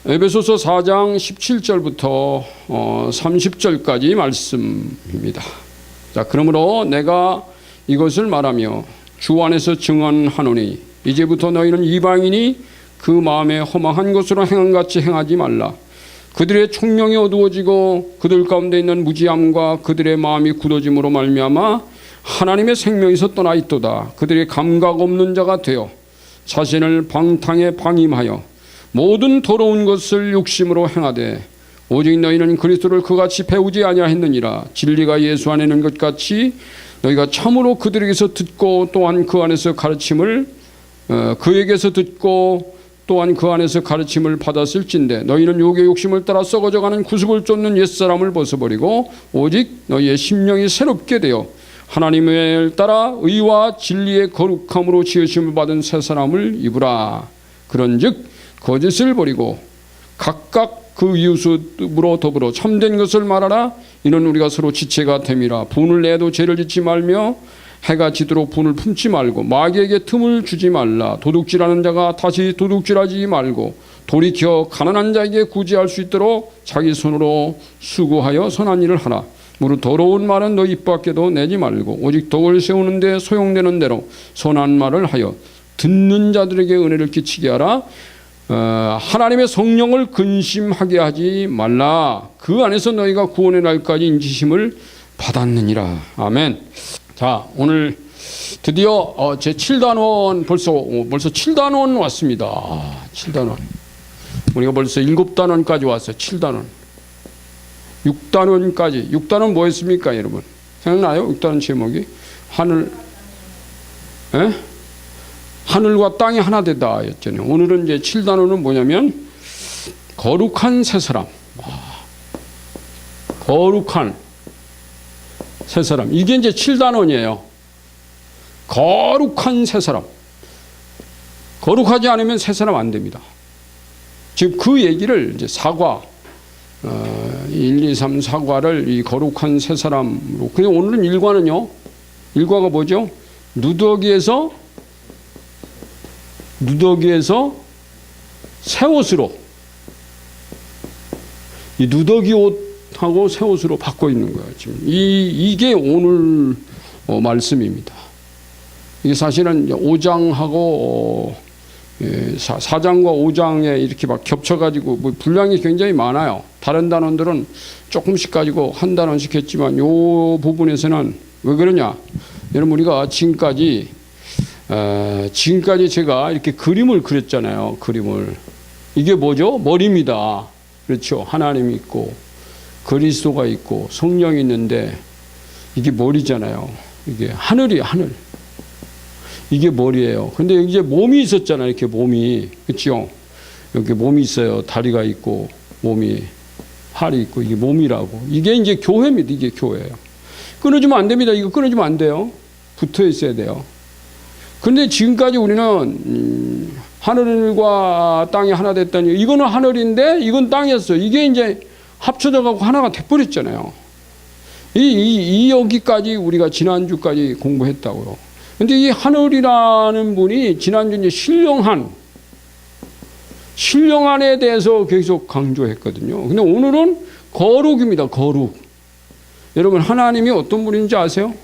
에베소서 4장 17절부터 30절까지 말씀입니다. 자, 그러므로 내가 이것을 말하며 주 안에서 증언하노니 이제부터 너희는 이방인이 그 마음에 허망한 것으로 행함같이 행하지 말라. 그들의 총명이 어두워지고 그들 가운데 있는 무지함과 그들의 마음이 굳어짐으로 말미암아 하나님의 생명에서 떠나 있도다. 그들의 감각 없는 자가 되어 자신을 방탕에 방임하여 모든 더러운 것을 욕심으로 행하되 오직 너희는 그리스도를 그같이 배우지 아니하였느니라. 진리가 예수 안에 있는 것 같이 너희가 참으로 그들에게서 듣고 또한 그 안에서 가르침을 그에게서 듣고 또한 그 안에서 가르침을 받았을진데 너희는 육의 욕심을 따라 썩어져가는 구습을 쫓는 옛사람을 벗어버리고 오직 너희의 심령이 새롭게 되어 하나님을 따라 의와 진리의 거룩함으로 지으심을 받은 새 사람을 입으라. 그런즉 거짓을 버리고 각각 그 이웃으로 더불어 참된 것을 말하라. 이는 우리가 서로 지체가 됨이라. 분을 내도 죄를 짓지 말며 해가 지도록 분을 품지 말고 마귀에게 틈을 주지 말라. 도둑질하는 자가 다시 도둑질하지 말고 돌이켜 가난한 자에게 구제할 수 있도록 자기 손으로 수고하여 선한 일을 하라. 무릇 더러운 말은 너 입 밖에도 내지 말고 오직 덕을 세우는 데 소용되는 대로 선한 말을 하여 듣는 자들에게 은혜를 끼치게 하라. 하나님의 성령을 근심하게 하지 말라. 그 안에서 너희가 구원의 날까지 인지심을 받았느니라. 아멘. 자, 오늘 드디어 제 7단원 벌써 7단원 왔습니다. 7단원. 우리가 벌써 7단원까지 왔어요. 7단원. 6단원까지. 6단원 뭐였습니까, 여러분? 생각나요? 6단원 제목이? 하늘과 땅이 하나 되다 였잖아요. 오늘은 이제 7단원은 뭐냐면 거룩한 새 사람. 거룩한 새 사람. 이게 이제 7단원이에요. 거룩한 새 사람. 거룩하지 않으면 새 사람 안 됩니다. 지금 그 얘기를 이제 사과 1, 2, 3 사과를 이 거룩한 새 사람으로. 근데 오늘은 일과는요. 일과가 뭐죠? 누더기에서 새 옷으로. 이 누더기 옷하고 새 옷으로 바꿔 입는 거예요. 지금 이게 오늘 말씀입니다. 이게 사실은 5장하고 4장과 5장에 이렇게 막 겹쳐가지고 뭐 분량이 굉장히 많아요. 다른 단원들은 조금씩 가지고 한 단원씩 했지만 이 부분에서는 왜 그러냐? 여러분 우리가 지금까지 제가 이렇게 그림을 그렸잖아요. 그림을. 이게 뭐죠? 머리입니다. 그렇죠. 하나님이 있고 그리스도가 있고 성령이 있는데 이게 머리잖아요. 이게 하늘이에요. 하늘. 이게 머리예요. 근데 이제 몸이 있었잖아요. 이렇게 몸이. 그렇죠? 이렇게 몸이 있어요. 다리가 있고 몸이 팔이 있고 이게 몸이라고. 이게 이제 교회입니다. 이게 교회예요. 끊어주면 안 됩니다. 이거 끊어주면 안 돼요. 붙어 있어야 돼요. 근데 지금까지 우리는 하늘과 땅이 하나 됐다니 이거는 하늘인데 이건 땅이었어요. 이게 이제 합쳐져 가고 하나가 돼버렸잖아요. 여기까지 우리가 지난주까지 공부했다고요. 근데 이 하늘이라는 분이 지난주 이제 신령한에 대해서 계속 강조했거든요. 근데 오늘은 거룩입니다. 거룩. 여러분 하나님이 어떤 분인지 아세요?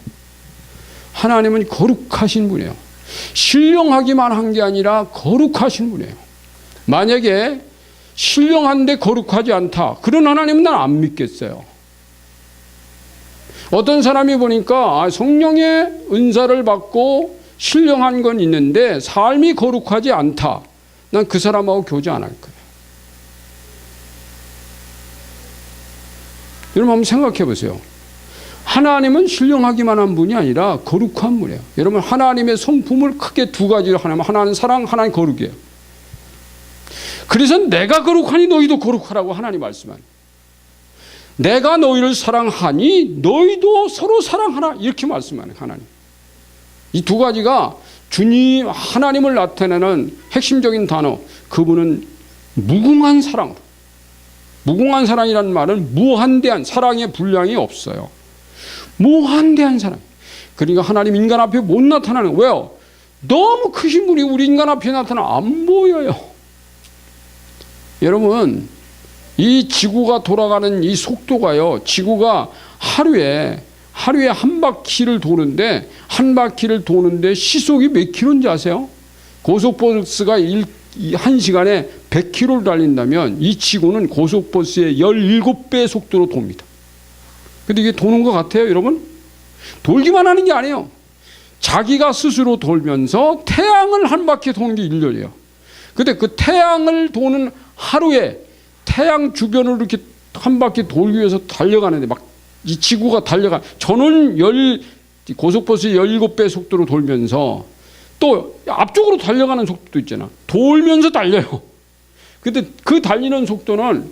하나님은 거룩하신 분이에요. 신령하기만 한 게 아니라 거룩하신 분이에요. 만약에 신령한데 거룩하지 않다. 그런 하나님은 난 안 믿겠어요. 어떤 사람이 보니까 성령의 은사를 받고 신령한 건 있는데 삶이 거룩하지 않다. 난 그 사람하고 교제 안 할 거예요. 여러분 한번 생각해 보세요. 하나님은 신령하기만 한 분이 아니라 거룩한 분이에요. 여러분 하나님의 성품을 크게 두 가지로 하나면 하나는 사랑, 하나는 거룩이에요. 그래서 내가 거룩하니 너희도 거룩하라고 하나님 말씀하는. 내가 너희를 사랑하니 너희도 서로 사랑하라 이렇게 말씀하는 하나님. 이 두 가지가 주님 하나님을 나타내는 핵심적인 단어. 그분은 무궁한 사랑. 무궁한 사랑이라는 말은 무한대한 사랑의 분량이 없어요. 무한대한 사랑. 그러니까 하나님 인간 앞에 못 나타나는 거예요. 왜요? 너무 크신 분이 우리 인간 앞에 나타나 안 보여요. 여러분, 이 지구가 돌아가는 이 속도가요, 지구가 하루에 한 바퀴를 도는데, 한 바퀴를 도는데 시속이 몇 킬로인지 아세요? 고속버스가 한 시간에 100km를 달린다면 이 지구는 고속버스의 17배 속도로 돕니다. 근데 이게 도는 것 같아요, 여러분? 돌기만 하는 게 아니에요. 자기가 스스로 돌면서 태양을 한 바퀴 도는 게 1년이에요. 근데 그 태양을 도는 하루에 태양 주변으로 이렇게 한 바퀴 돌기 위해서 달려가는데 막 이 지구가 저는 고속버스의 17배 속도로 돌면서 또 앞쪽으로 달려가는 속도도 있잖아. 돌면서 달려요. 근데 그 달리는 속도는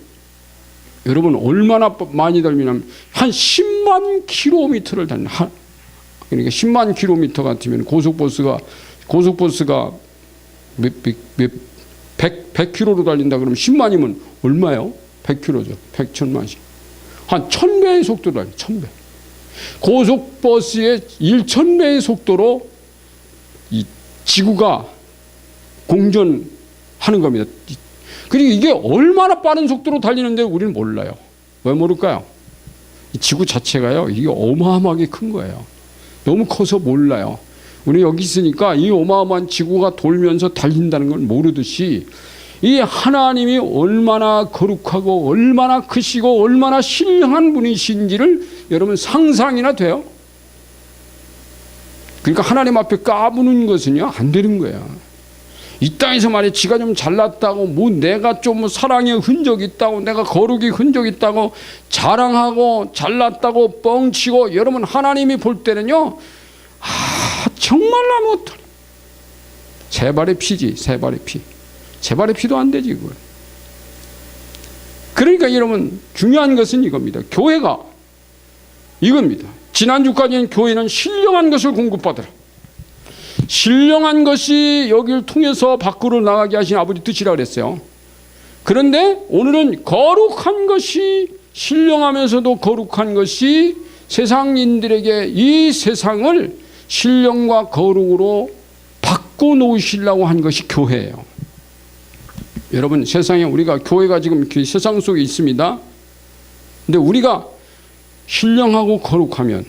여러분 얼마나 많이 달리냐면 한 10만 킬로미터를 달려. 그러니까 10만 킬로미터 같으면 고속버스가 100km로 달린다 그러면 10만이면 얼마요? 100km죠. 100천만씩. 한 1000배의 속도로 달려. 1000배. 고속버스의 1000배의 속도로 이 지구가 공전하는 겁니다. 그리고 이게 얼마나 빠른 속도로 달리는데 우리는 몰라요. 왜 모를까요? 이 지구 자체가요, 이게 어마어마하게 큰 거예요. 너무 커서 몰라요. 우리 여기 있으니까 이 어마어마한 지구가 돌면서 달린다는 걸 모르듯이 이 하나님이 얼마나 거룩하고 얼마나 크시고 얼마나 신령한 분이신지를 여러분 상상이나 돼요? 그러니까 하나님 앞에 까부는 것은요 안 되는 거야. 이 땅에서 말이야 지가 좀 잘났다고 뭐 내가 좀 사랑의 흔적이 있다고 내가 거룩이 흔적이 있다고 자랑하고 잘났다고 뻥치고 여러분 하나님이 볼 때는요 정말로 못해. 세 발의 피지. 세 발의 피. 세 발의 피도 안 되지 그걸. 그러니까 여러분 중요한 것은 이겁니다. 교회가 이겁니다. 지난주까지는 교회는 신령한 것을 공급받으라. 신령한 것이 여기를 통해서 밖으로 나가게 하신 아버지 뜻이라 그랬어요. 그런데 오늘은 거룩한 것이 신령하면서도 거룩한 것이 세상인들에게 이 세상을 신령과 거룩으로 바꿔놓으시려고 한 것이 교회예요. 여러분 세상에 우리가 교회가 지금 이렇게 세상 속에 있습니다. 근데 우리가 신령하고 거룩하면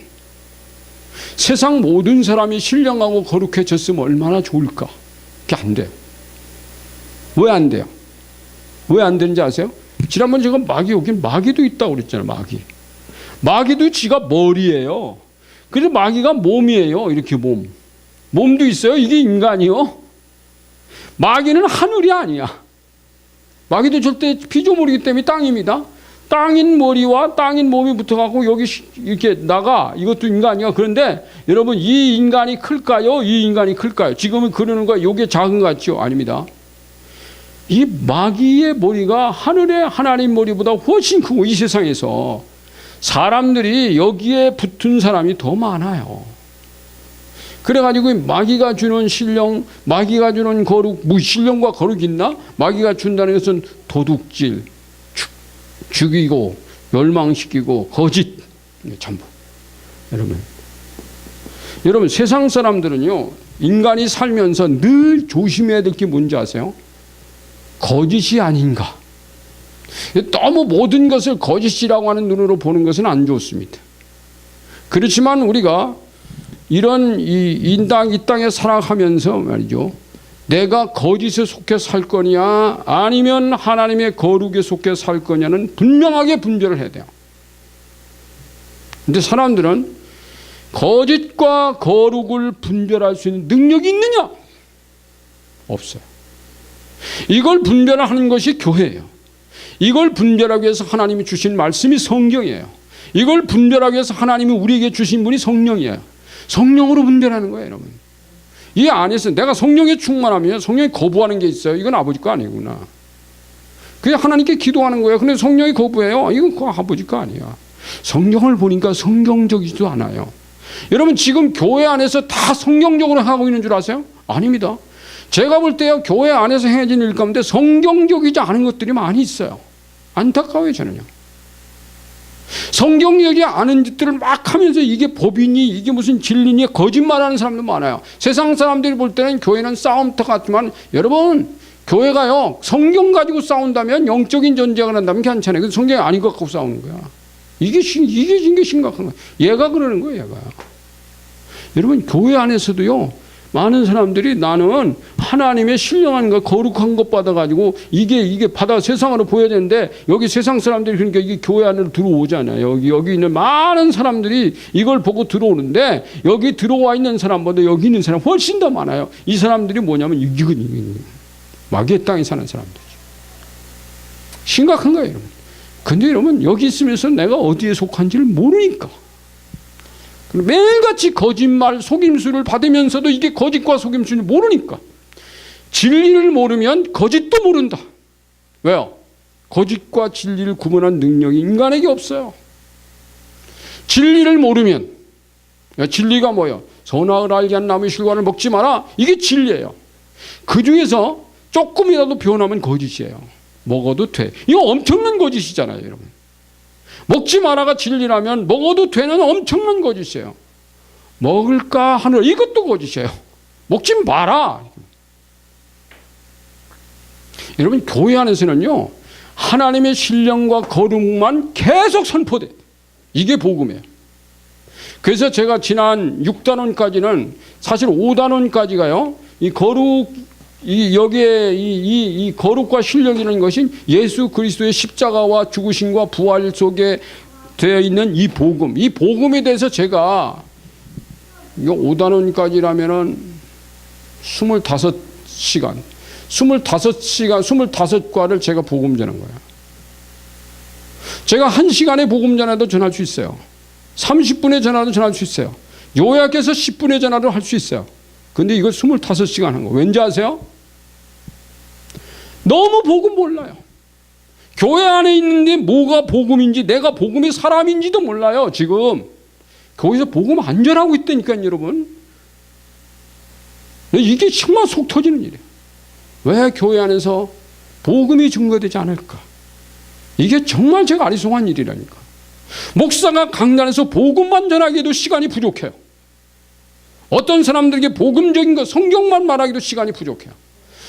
세상 모든 사람이 신령하고 거룩해졌으면 얼마나 좋을까? 그게 안 돼요. 왜 안 돼요? 왜 안 되는지 아세요? 지난번 제가 여긴 마귀도 있다고 그랬잖아요. 마귀도 지가 머리예요. 그래서 마귀가 몸이에요. 이렇게 몸도 있어요. 이게 인간이요. 마귀는 하늘이 아니야. 마귀도 절대 피조물이기 때문에 땅입니다. 땅인 머리와 땅인 몸이 붙어갖고 여기 이렇게 나가. 이것도 인간이야. 그런데 여러분 이 인간이 클까요? 이 인간이 클까요? 지금은 그러는 거야. 이게 작은 것 같죠? 아닙니다. 이 마귀의 머리가 하늘의 하나님 머리보다 훨씬 크고 이 세상에서 사람들이 여기에 붙은 사람이 더 많아요. 그래가지고 마귀가 주는 신령, 마귀가 주는 거룩, 신령과 거룩이 있나? 마귀가 준다는 것은 도둑질, 죽이고 멸망시키고 거짓 전부. 여러분 세상 사람들은요 인간이 살면서 늘 조심해야 될 게 뭔지 아세요? 거짓이 아닌가. 너무 모든 것을 거짓이라고 하는 눈으로 보는 것은 안 좋습니다. 그렇지만 우리가 이런 이 땅에 살아가면서 말이죠. 내가 거짓에 속해 살 거냐 아니면 하나님의 거룩에 속해 살 거냐는 분명하게 분별을 해야 돼요. 근데 사람들은 거짓과 거룩을 분별할 수 있는 능력이 있느냐? 없어요. 이걸 분별하는 것이 교회예요. 이걸 분별하기 위해서 하나님이 주신 말씀이 성경이에요. 이걸 분별하기 위해서 하나님이 우리에게 주신 분이 성령이에요. 성령으로 분별하는 거예요, 여러분. 이 안에서 내가 성령에 충만하면 성령이 거부하는 게 있어요. 이건 아버지 거 아니구나. 그게 하나님께 기도하는 거예요. 근데 성령이 거부해요. 이건 그 아버지 거 아니야. 성경을 보니까 성경적이지도 않아요. 여러분 지금 교회 안에서 다 성경적으로 하고 있는 줄 아세요? 아닙니다. 제가 볼 때요 교회 안에서 행해진 일 가운데 성경적이지 않은 것들이 많이 있어요. 안타까워요 저는요. 성경적이지 않은 짓들을 막 하면서 이게 법이니 이게 무슨 진리니 거짓말하는 사람도 많아요. 세상 사람들이 볼 때는 교회는 싸움터 같지만 여러분 교회가요, 성경 가지고 싸운다면, 영적인 전쟁을 한다면 괜찮아요. 근데 성경이 아닌 것 갖고 싸우는 거야. 이게 심각한 거야. 얘가 그러는 거예요, 얘가. 여러분, 교회 안에서도요, 많은 사람들이 나는 하나님의 신령한 것, 거룩한 것 받아가지고 이게 받아 세상으로 보여야 되는데, 여기 세상 사람들이 그러니까 이게 교회 안으로 들어오잖아요. 여기 있는 많은 사람들이 이걸 보고 들어오는데, 여기 들어와 있는 사람보다 여기 있는 사람 훨씬 더 많아요. 이 사람들이 뭐냐면, 이건 마귀의 땅에 사는 사람들이죠. 심각한 거예요, 여러분. 근데 여러분, 여기 있으면서 내가 어디에 속한지를 모르니까. 매일같이 거짓말, 속임수를 받으면서도 이게 거짓과 속임수를 모르니까. 진리를 모르면 거짓도 모른다. 왜요? 거짓과 진리를 구분한 능력이 인간에게 없어요. 진리를 모르면, 진리가 뭐예요? 선악을 알게 한 나무의 실과를 먹지 마라. 이게 진리예요. 그 중에서 조금이라도 변하면 거짓이에요. 먹어도 돼. 이거 엄청난 거짓이잖아요, 여러분. 먹지 마라가 진리라면 먹어도 되는 엄청난 거짓이에요. 먹을까 하는 이것도 거짓이에요. 먹지 마라. 여러분, 교회 안에서는요, 하나님의 신령과 거룩만 계속 선포돼. 이게 복음이에요. 그래서 제가 지난 6단원까지는 사실 5단원까지가요, 이 거룩, 여기에 이 거룩과 신령이라는 것이 예수 그리스도의 십자가와 죽으심과 부활 속에 되어 있는 이 복음에 대해서 제가, 이거 5단원까지라면은 25시간, 25과를 제가 복음 전한 거예요. 제가 1시간에 복음 전화도 전할 수 있어요. 30분의 전화도 전할 수 있어요. 요약해서 10분의 전화도 할 수 있어요. 근데 이걸 25시간 한 거. 왠지 아세요? 너무 복음 몰라요. 교회 안에 있는데 뭐가 복음인지, 내가 복음의 사람인지도 몰라요, 지금. 거기서 복음 안 전하고 있다니까요, 여러분. 이게 정말 속 터지는 일이에요. 왜 교회 안에서 복음이 증거되지 않을까? 이게 정말 제가 아리송한 일이라니까. 목사가 강단에서 복음만 전하기에도 시간이 부족해요. 어떤 사람들에게 복음적인 것, 성경만 말하기도 시간이 부족해요.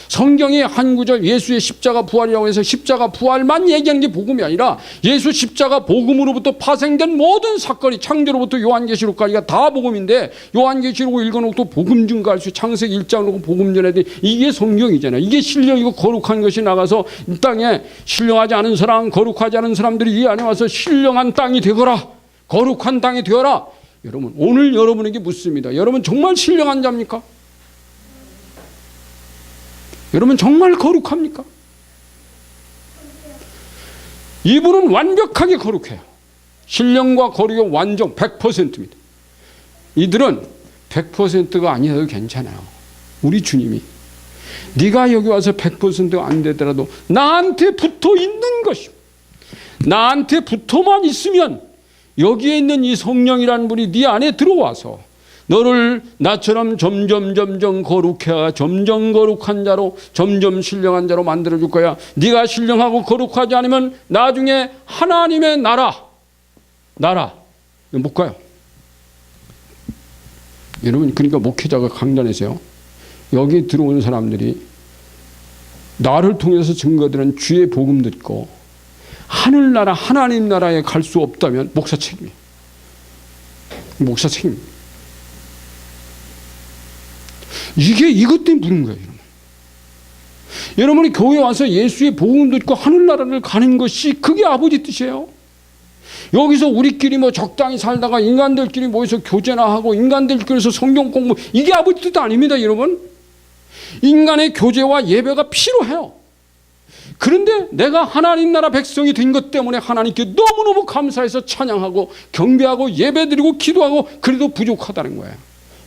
성경의 한 구절, 예수의 십자가 부활이라고 해서 십자가 부활만 얘기하는 게 복음이 아니라 예수 십자가 복음으로부터 파생된 모든 사건이 창조로부터 요한계시록까지가 다 복음인데, 요한계시록 읽어놓고 또 복음 증거할 수, 창세기 1장으로 복음 전해야 돼. 이게 성경이잖아요. 이게 신령이고 거룩한 것이 나가서 이 땅에 신령하지 않은 사람, 거룩하지 않은 사람들이 이 안에 와서 신령한 땅이 되거라, 거룩한 땅이 되어라. 여러분, 오늘 여러분에게 묻습니다. 여러분 정말 신령한 자입니까? 여러분 정말 거룩합니까? 이분은 완벽하게 거룩해요. 신령과 거룩의 완전 100%입니다. 이들은 100%가 아니어도 괜찮아요. 우리 주님이 네가 여기 와서 100%가 안 되더라도 나한테 붙어 있는 것입니다. 나한테 붙어만 있으면 여기에 있는 이 성령이라는 분이 네 안에 들어와서 너를 나처럼 점점 거룩해, 점점 거룩한 자로, 점점 신령한 자로 만들어줄 거야. 네가 신령하고 거룩하지 않으면 나중에 하나님의 나라 못 가요. 여러분, 그러니까 목회자가 강단에서요, 여기 들어오는 사람들이 나를 통해서 증거되는 주의 복음 듣고 하늘나라, 하나님 나라에 갈 수 없다면 목사 책임이에요. 목사 책임입니다. 이게 이것 때문에 묻는 거예요, 여러분. 여러분이 교회 와서 예수의 복음 듣고 하늘나라를 가는 것이 그게 아버지 뜻이에요. 여기서 우리끼리 뭐 적당히 살다가 인간들끼리 모여서 교제나 하고 인간들끼리서 성경 공부, 이게 아버지 뜻 아닙니다, 여러분. 인간의 교제와 예배가 필요해요. 그런데 내가 하나님 나라 백성이 된 것 때문에 하나님께 너무너무 감사해서 찬양하고 경배하고 예배드리고 기도하고 그래도 부족하다는 거예요.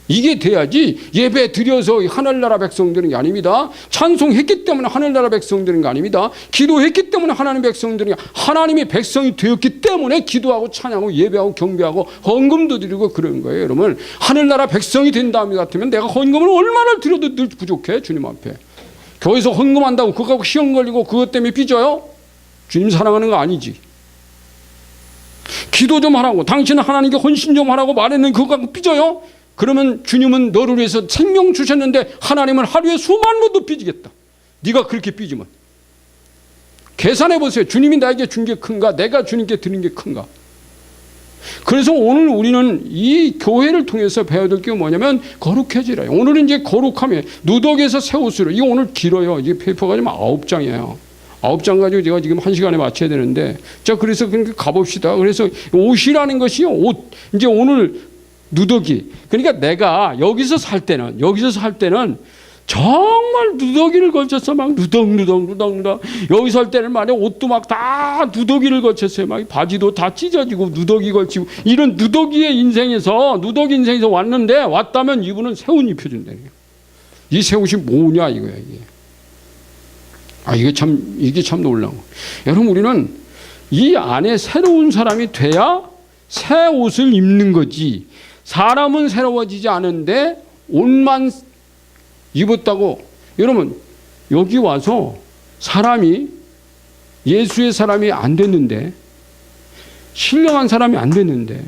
이게 돼야지 예배 드려서 하늘나라 백성 되는 게 아닙니다. 찬송했기 때문에 하늘나라 백성 되는 게 아닙니다. 기도했기 때문에 하나님 백성 되는 게, 하나님의 백성이 되었기 때문에 기도하고 찬양하고 예배하고 경배하고 헌금도 드리고 그런 거예요. 여러분, 하늘나라 백성이 된다면 같으면 내가 헌금을 얼마나 드려도 늘 부족해, 주님 앞에. 교회에서 헌금한다고 그거 갖고 시험 걸리고 그것 때문에 삐져요? 주님 사랑하는 거 아니지. 기도 좀 하라고, 당신은 하나님께 헌신 좀 하라고 말했는데 그거 갖고 삐져요? 그러면 주님은 너를 위해서 생명 주셨는데 하나님은 하루에 수만 번도 삐지겠다. 네가 그렇게 삐지면. 계산해 보세요. 주님이 나에게 준 게 큰가? 내가 주님께 드린 게 큰가? 그래서 오늘 우리는 이 교회를 통해서 배워야 될 게 뭐냐면 거룩해지라. 오늘은 이제 거룩함에 누더기에서 새 옷으로. 이거 오늘 길어요. 이게 페이퍼가 지금 9장이에요. 9장 가지고 제가 지금 1시간에 맞춰야 되는데, 자, 그래서 그러니까 가봅시다. 그래서 옷이라는 것이요, 옷. 이제 오늘 누더기. 그러니까 내가 여기서 살 때는 정말 누더기를 걸쳤어. 막 누덕. 여기 살 때는 말이야, 옷도 막 다 누더기를 걸쳤어요. 막 바지도 다 찢어지고 누더기 걸치고. 이런 누더기 인생에서 왔는데, 왔다면 이분은 새 옷 입혀준다는 거예요. 이 새 옷이 뭐냐 이거야, 이게. 이게 참 놀라운 거예요. 여러분, 우리는 이 안에 새로운 사람이 돼야 새 옷을 입는 거지. 사람은 새로워지지 않은데 옷만 입었다고. 여러분, 여기 와서 사람이 예수의 사람이 안 됐는데, 신령한 사람이 안 됐는데,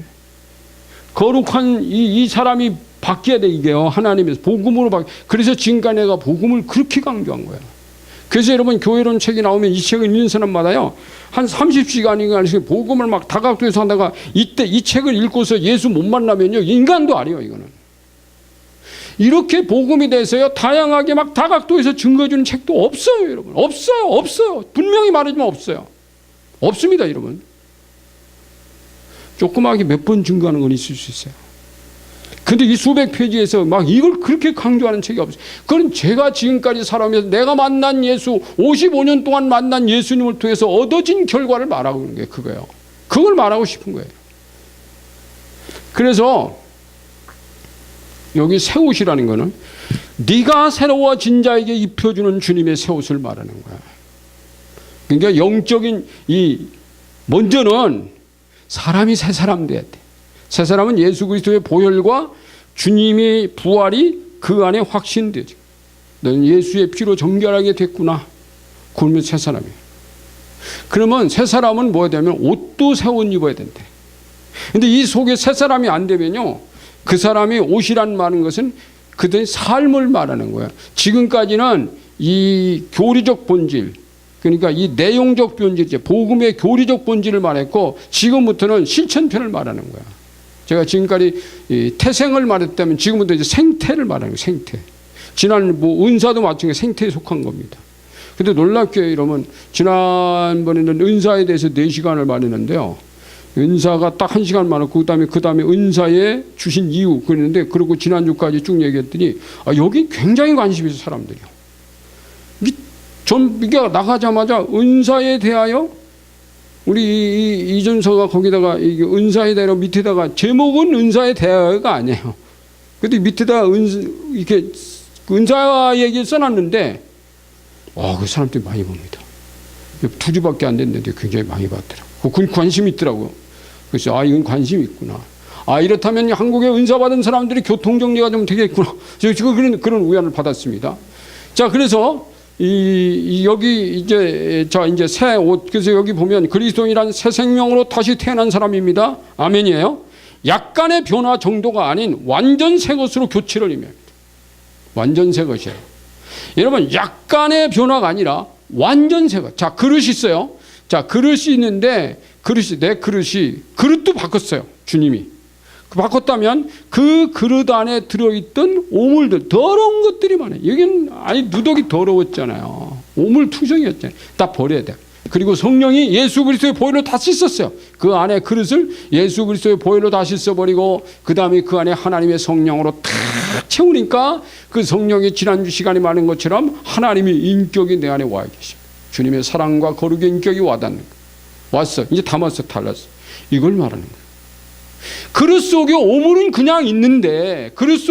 거룩한 이 사람이 바뀌어야 돼. 이게요, 하나님에서 복음으로 그래서 지금까지 내가 복음을 그렇게 강조한 거야. 그래서 여러분, 교회론 책이 나오면 이 책을 읽는 사람마다요, 한 30시간인가 복음을 막 다각도에서 하다가 이때 이 책을 읽고서 예수 못 만나면요, 인간도 아니에요. 이거는 이렇게 복음이 돼서요, 다양하게 막 다각도에서 증거주는 책도 없어요. 여러분, 없어요. 분명히 말하지만 없어요. 없습니다. 여러분, 조그맣게 몇 번 증거하는 건 있을 수 있어요. 근데 이 수백 페이지에서 막 이걸 그렇게 강조하는 책이 없어요. 그건 제가 지금까지 살아오면서 내가 만난 예수, 55년 동안 만난 예수님을 통해서 얻어진 결과를 말하고 있는 게 그거예요. 그걸 말하고 싶은 거예요. 그래서 여기 새 옷이라는 거는 네가 새로워진 자에게 입혀주는 주님의 새 옷을 말하는 거야. 그러니까 영적인 먼저는 사람이 새 사람 돼야 돼. 새 사람은 예수 그리스도의 보혈과 주님의 부활이 그 안에 확신되죠. 너는 예수의 피로 정결하게 됐구나. 그러면 새 사람이에요. 그러면 새 사람은 뭐야 되면 옷도 새 옷 입어야 된대. 근데 이 속에 새 사람이 안 되면요, 그 사람이 옷이란 말은 것은 그들의 삶을 말하는 거예요. 지금까지는 이 교리적 본질, 그러니까 이 내용적 본질, 복음의 교리적 본질을 말했고, 지금부터는 실천편을 말하는 거야. 제가 지금까지 태생을 말했다면 지금부터 이제 생태를 말하는 거예요. 생태. 지난 은사도 마찬가지로 생태에 속한 겁니다. 근데 놀랍게 여러분, 지난번에는 은사에 대해서 4시간을 말했는데요, 은사가 딱 1시간 많았고, 그 다음에 은사에 주신 이유 그랬는데, 그리고 지난주까지 쭉 얘기했더니 여기 굉장히 관심이 있어. 사람들이요. 이게 나가자마자 은사에 대하여, 우리 이준서가 거기다가 이게 은사에 대하여 밑에다가 제목은 은사에 대하여가 아니에요. 근데 밑에다 이렇게 은사 얘기 써놨는데, 그 사람들이 많이 봅니다. 2주밖에 안 됐는데 굉장히 많이 봤더라고요. 그건 관심이 있더라고요. 그래서 이건 관심이 있구나. 이렇다면 한국에 은사 받은 사람들이 교통 정리가 좀 되겠구나. 제가 그런 우연을 받았습니다. 자, 그래서 여기 이제 새 옷. 그래서 여기 보면 그리스도인이란 새 생명으로 다시 태어난 사람입니다. 아멘이에요. 약간의 변화 정도가 아닌 완전 새 것으로 교체를 임합니다. 완전 새 것이에요. 여러분, 약간의 변화가 아니라 완전 새 것. 자, 그릇이 있어요. 자, 그릇이 있는데, 내 그릇이, 그릇도 바꿨어요. 주님이. 바꿨다면 그 그릇 안에 들어있던 오물들, 더러운 것들이 많아요. 여기는 누더기 더러웠잖아요. 오물투성이었잖아요. 다 버려야 돼. 그리고 성령이 예수 그리스도의 보혈로 다 씻었어요. 그 안에 그릇을 예수 그리스도의 보혈로 다 씻어버리고, 그 다음에 그 안에 하나님의 성령으로 탁 채우니까 그 성령이 지난주 시간에 말한 것처럼 하나님의 인격이 내 안에 와 계셔. 주님의 사랑과 거룩의 인격이 와닿는 거예요. 왔어. 이제 담았어. 달랐어. 이걸 말하는 거예요. 그릇 속에 오물은 그냥 있는데, 그릇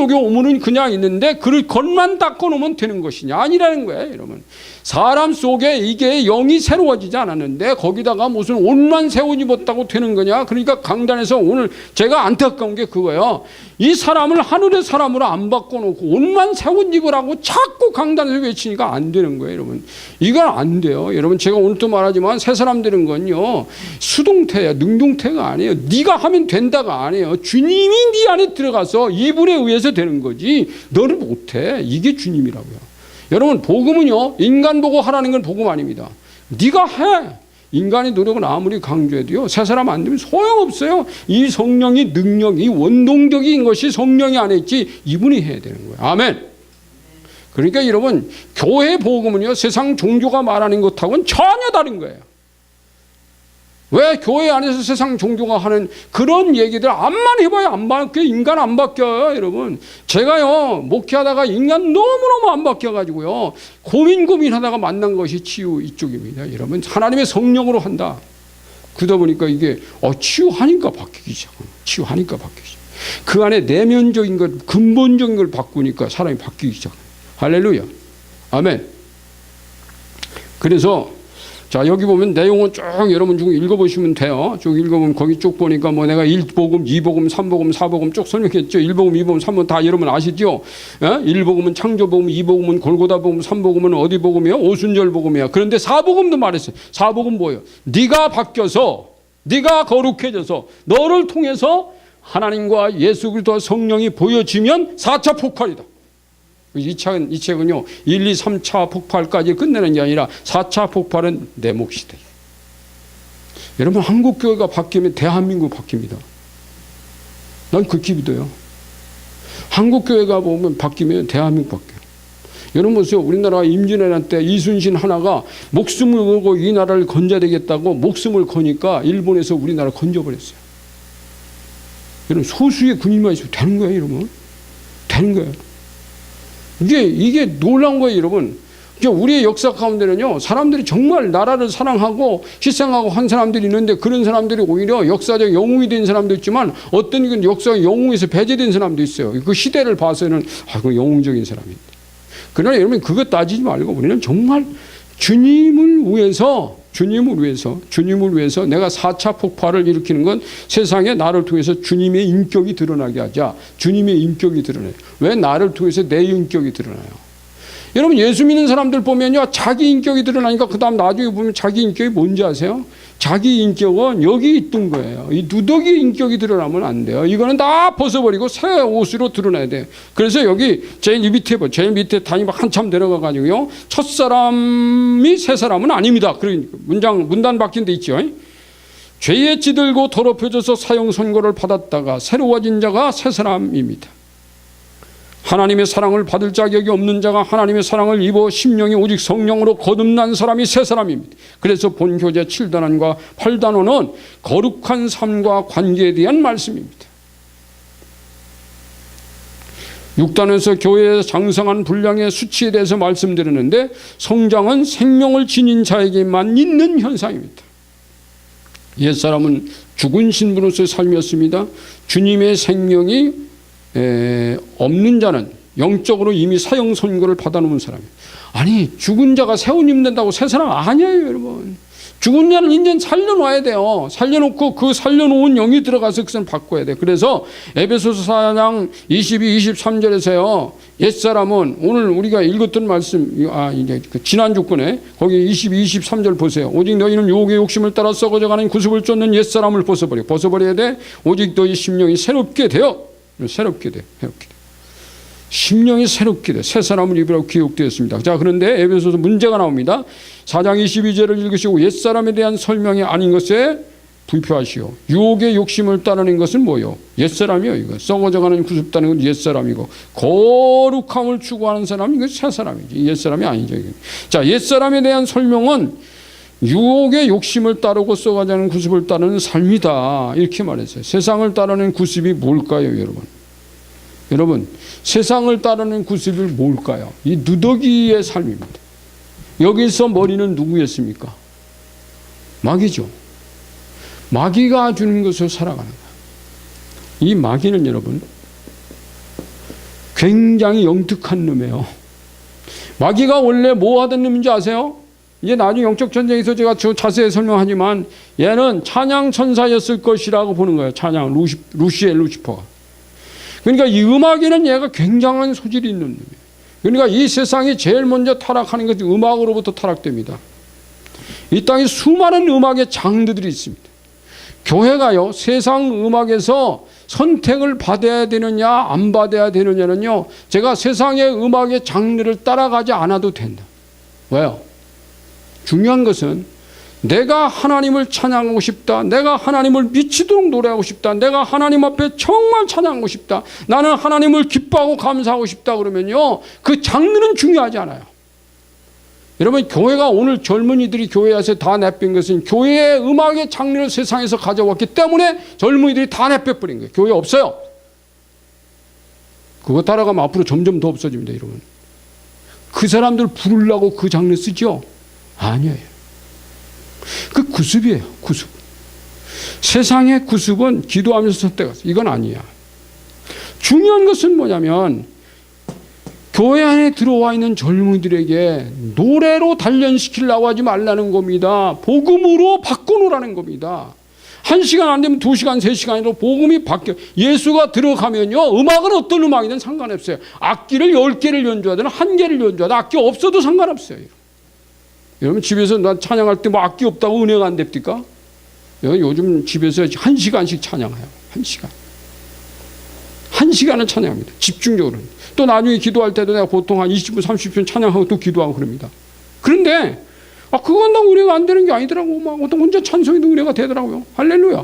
겉만 닦아놓으면 되는 것이냐? 아니라는 거예요, 여러분. 사람 속에 이게 영이 새로워지지 않았는데 거기다가 무슨 옷만 새 옷 입었다고 되는 거냐? 그러니까 강단에서 오늘 제가 안타까운 게 그거예요. 이 사람을 하늘의 사람으로 안 바꿔놓고 옷만 새 옷 입으라고 자꾸 강단에서 외치니까 안 되는 거예요, 여러분. 이건 안 돼요. 여러분, 제가 오늘 또 말하지만 새 사람 되는 건요, 수동태야, 능동태가 아니에요. 네가 하면 된다가 아니에요. 주님이 네 안에 들어가서 이분에 의해서 되는 거지 너는 못해. 이게 주님이라고요. 여러분 복음은요 인간 보고 하라는 건 복음 아닙니다. 네가 해. 인간의 노력은 아무리 강조해도요 새 사람 안 되면 소용없어요. 이 성령이 능력이 원동적인 것이 성령이 안에 있지 이분이 해야 되는 거예요. 아멘. 그러니까 여러분 교회 복음은요 세상 종교가 말하는 것하고는 전혀 다른 거예요. 왜 교회 안에서 세상 종교가 하는 그런 얘기들 암만 해봐야 안 바뀌어요. 인간 안 바뀌어요. 여러분 제가요 목회하다가 인간 너무너무 안 바뀌어가지고요 고민하다가 만난 것이 치유 이쪽입니다. 여러분 하나님의 성령으로 한다. 그러다 보니까 이게 치유하니까 바뀌기 시작합니다. 치유하니까 바뀌기 시작. 그 안에 내면적인 것 근본적인 걸 바꾸니까 사람이 바뀌기 시작합니다. 할렐루야. 아멘. 그래서 자 여기 보면 내용은 쭉 여러분 쭉 읽어보시면 돼요. 쭉 읽어보면 거기 쭉 보니까 뭐 내가 1복음, 2복음, 3복음, 4복음 쭉 설명했죠. 1복음, 2복음, 3복음 다 여러분 아시죠? 1복음은 창조복음, 2복음은 골고다복음, 3복음은 어디 복음이요? 오순절 복음이야. 그런데 4복음도 말했어요. 4복음 뭐예요? 네가 바뀌어서 네가 거룩해져서 너를 통해서 하나님과 예수 그리스도와 성령이 보여지면 4차 폭발이다. 이 책은요 1, 2, 3차 폭발까지 끝내는 게 아니라 4차 폭발은 내 몫이다. 여러분 한국교회가 바뀌면 대한민국 바뀝니다. 난 그렇게 믿어요. 한국교회가 보면 바뀌면 대한민국 바뀌어요. 여러분 보세요. 우리나라 임진왜란 때 이순신 하나가 목숨을 걸고 이 나라를 건져야 되겠다고 목숨을 거니까 일본에서 우리나라 건져버렸어요. 여러분 소수의 군인만 있으면 되는 거예요. 여러분 되는 거예요. 이게 놀라운 거예요, 여러분. 우리의 역사 가운데는요, 사람들이 정말 나라를 사랑하고 희생하고 한 사람들이 있는데 그런 사람들이 오히려 역사적 영웅이 된 사람도 있지만 어떤 건 역사적 영웅에서 배제된 사람도 있어요. 그 시대를 봐서는 그 영웅적인 사람입니다. 그러나 여러분 그것 따지지 말고 우리는 정말 주님을 위해서 내가 4차 폭발을 일으키는 건 세상에 나를 통해서 주님의 인격이 드러나게 하자. 주님의 인격이 드러나요. 왜 나를 통해서 내 인격이 드러나요? 여러분 예수 믿는 사람들 보면요 자기 인격이 드러나니까 그 다음 나중에 보면 자기 인격이 뭔지 아세요? 자기 인격은 여기 있던 거예요. 이 누더기 인격이 드러나면 안 돼요. 이거는 다 벗어버리고 새 옷으로 드러나야 돼요. 그래서 여기 제일 밑에 단위 한참 내려가 가지고요. 첫사람이 새 사람은 아닙니다. 그러니까 문단 바뀐 데 있죠. 죄에 찌들고 더럽혀져서 사형 선고를 받았다가 새로워진 자가 새 사람입니다. 하나님의 사랑을 받을 자격이 없는 자가 하나님의 사랑을 입어 심령이 오직 성령으로 거듭난 사람이 새 사람입니다. 그래서 본교제 7단원과 8단원은 거룩한 삶과 관계에 대한 말씀입니다. 6단에서 교회에 장성한 분량의 수치에 대해서 말씀드렸는데 성장은 생명을 지닌 자에게만 있는 현상입니다. 옛사람은 죽은 신분으로서의 삶이었습니다. 주님의 생명이 없는 자는 영적으로 이미 사형 선고를 받아놓은 사람이에요. 아니 죽은 자가 새 옷 입는다고 새 사람 아니에요. 여러분 죽은 자는 이제 살려놔야 돼요. 살려놓고 그 살려놓은 영이 들어가서 그것을 바꿔야 돼요. 그래서 에베소서 4장 22, 23절에서요 옛사람은 오늘 우리가 읽었던 말씀 이제 그 지난 주권에 거기 22, 23절 보세요. 오직 너희는 유혹의 욕심을 따라 썩어져가는 구습을 쫓는 옛사람을 벗어버려야 돼. 오직 너희 심령이 새롭게 되어 심령이 새롭게 돼. 새 사람을 입으라고 기록되었습니다. 자, 그런데 에베소서 문제가 나옵니다. 4장 22절을 읽으시고 옛사람에 대한 설명이 아닌 것에 불표하시오. 유혹의 욕심을 따르는 것은 뭐요? 옛사람이요. 이거 썩어져가는 구습다는 건 옛사람이고 거룩함을 추구하는 사람은 이거 새 사람이지. 옛사람이 아니죠. 이거. 자, 옛사람에 대한 설명은 유혹의 욕심을 따르고 썩어가는 구습을 따르는 삶이다. 이렇게 말했어요. 세상을 따르는 구습이 뭘까요, 여러분? 여러분, 세상을 따르는 구습이 뭘까요? 이 누더기의 삶입니다. 여기서 머리는 누구였습니까? 마귀죠. 마귀가 주는 것을 살아가는 거예요. 이 마귀는 여러분 굉장히 영특한 놈이에요. 마귀가 원래 뭐 하던 놈인지 아세요? 이제 나중에 영적 전쟁에서 제가 자세히 설명하지만 얘는 찬양 천사였을 것이라고 보는 거예요. 찬양 루시퍼가. 그러니까 이 음악에는 얘가 굉장한 소질이 있는 놈이에요. 그러니까 이 세상이 제일 먼저 타락하는 것이 음악으로부터 타락됩니다. 이 땅에 수많은 음악의 장르들이 있습니다. 교회가요, 세상 음악에서 선택을 받아야 되느냐 안 받아야 되느냐는요, 제가 세상의 음악의 장르를 따라가지 않아도 된다. 왜요? 중요한 것은 내가 하나님을 찬양하고 싶다, 내가 하나님을 미치도록 노래하고 싶다, 내가 하나님 앞에 정말 찬양하고 싶다, 나는 하나님을 기뻐하고 감사하고 싶다 그러면요, 그 장르는 중요하지 않아요. 여러분, 교회가 오늘 젊은이들이 교회 와서 다 내뺀 것은 교회의 음악의 장르를 세상에서 가져왔기 때문에 젊은이들이 다 내빼버린 거예요. 교회 없어요. 그거 따라가면 앞으로 점점 더 없어집니다. 여러분, 그 사람들 부르려고 그 장르 쓰죠? 아니에요. 그 구습이에요. 구습. 세상의 구습은 기도하면서 선택하세요. 이건 아니야. 중요한 것은 뭐냐면 교회 안에 들어와 있는 젊은이들에게 노래로 단련시키려고 하지 말라는 겁니다. 복음으로 바꿔놓으라는 겁니다. 1시간 안 되면 2시간, 3시간으로 복음이 바뀌어. 예수가 들어가면요, 음악은 어떤 음악이든 상관없어요. 악기를 10개를 연주하든 1개를 연주하든 악기 없어도 상관없어요. 여러분, 집에서 난 찬양할 때 뭐 악기 없다고 은혜가 안 됩니까? 요즘 집에서 1시간씩 찬양해요. 1시간. 1시간은 찬양합니다. 집중적으로. 또 나중에 기도할 때도 내가 보통 한 20분, 30분 찬양하고 또 기도하고 그럽니다. 그런데 그건 다 은혜가 안 되는 게 아니더라고. 막 어떤 혼자 찬송해도 은혜가 되더라고요. 할렐루야.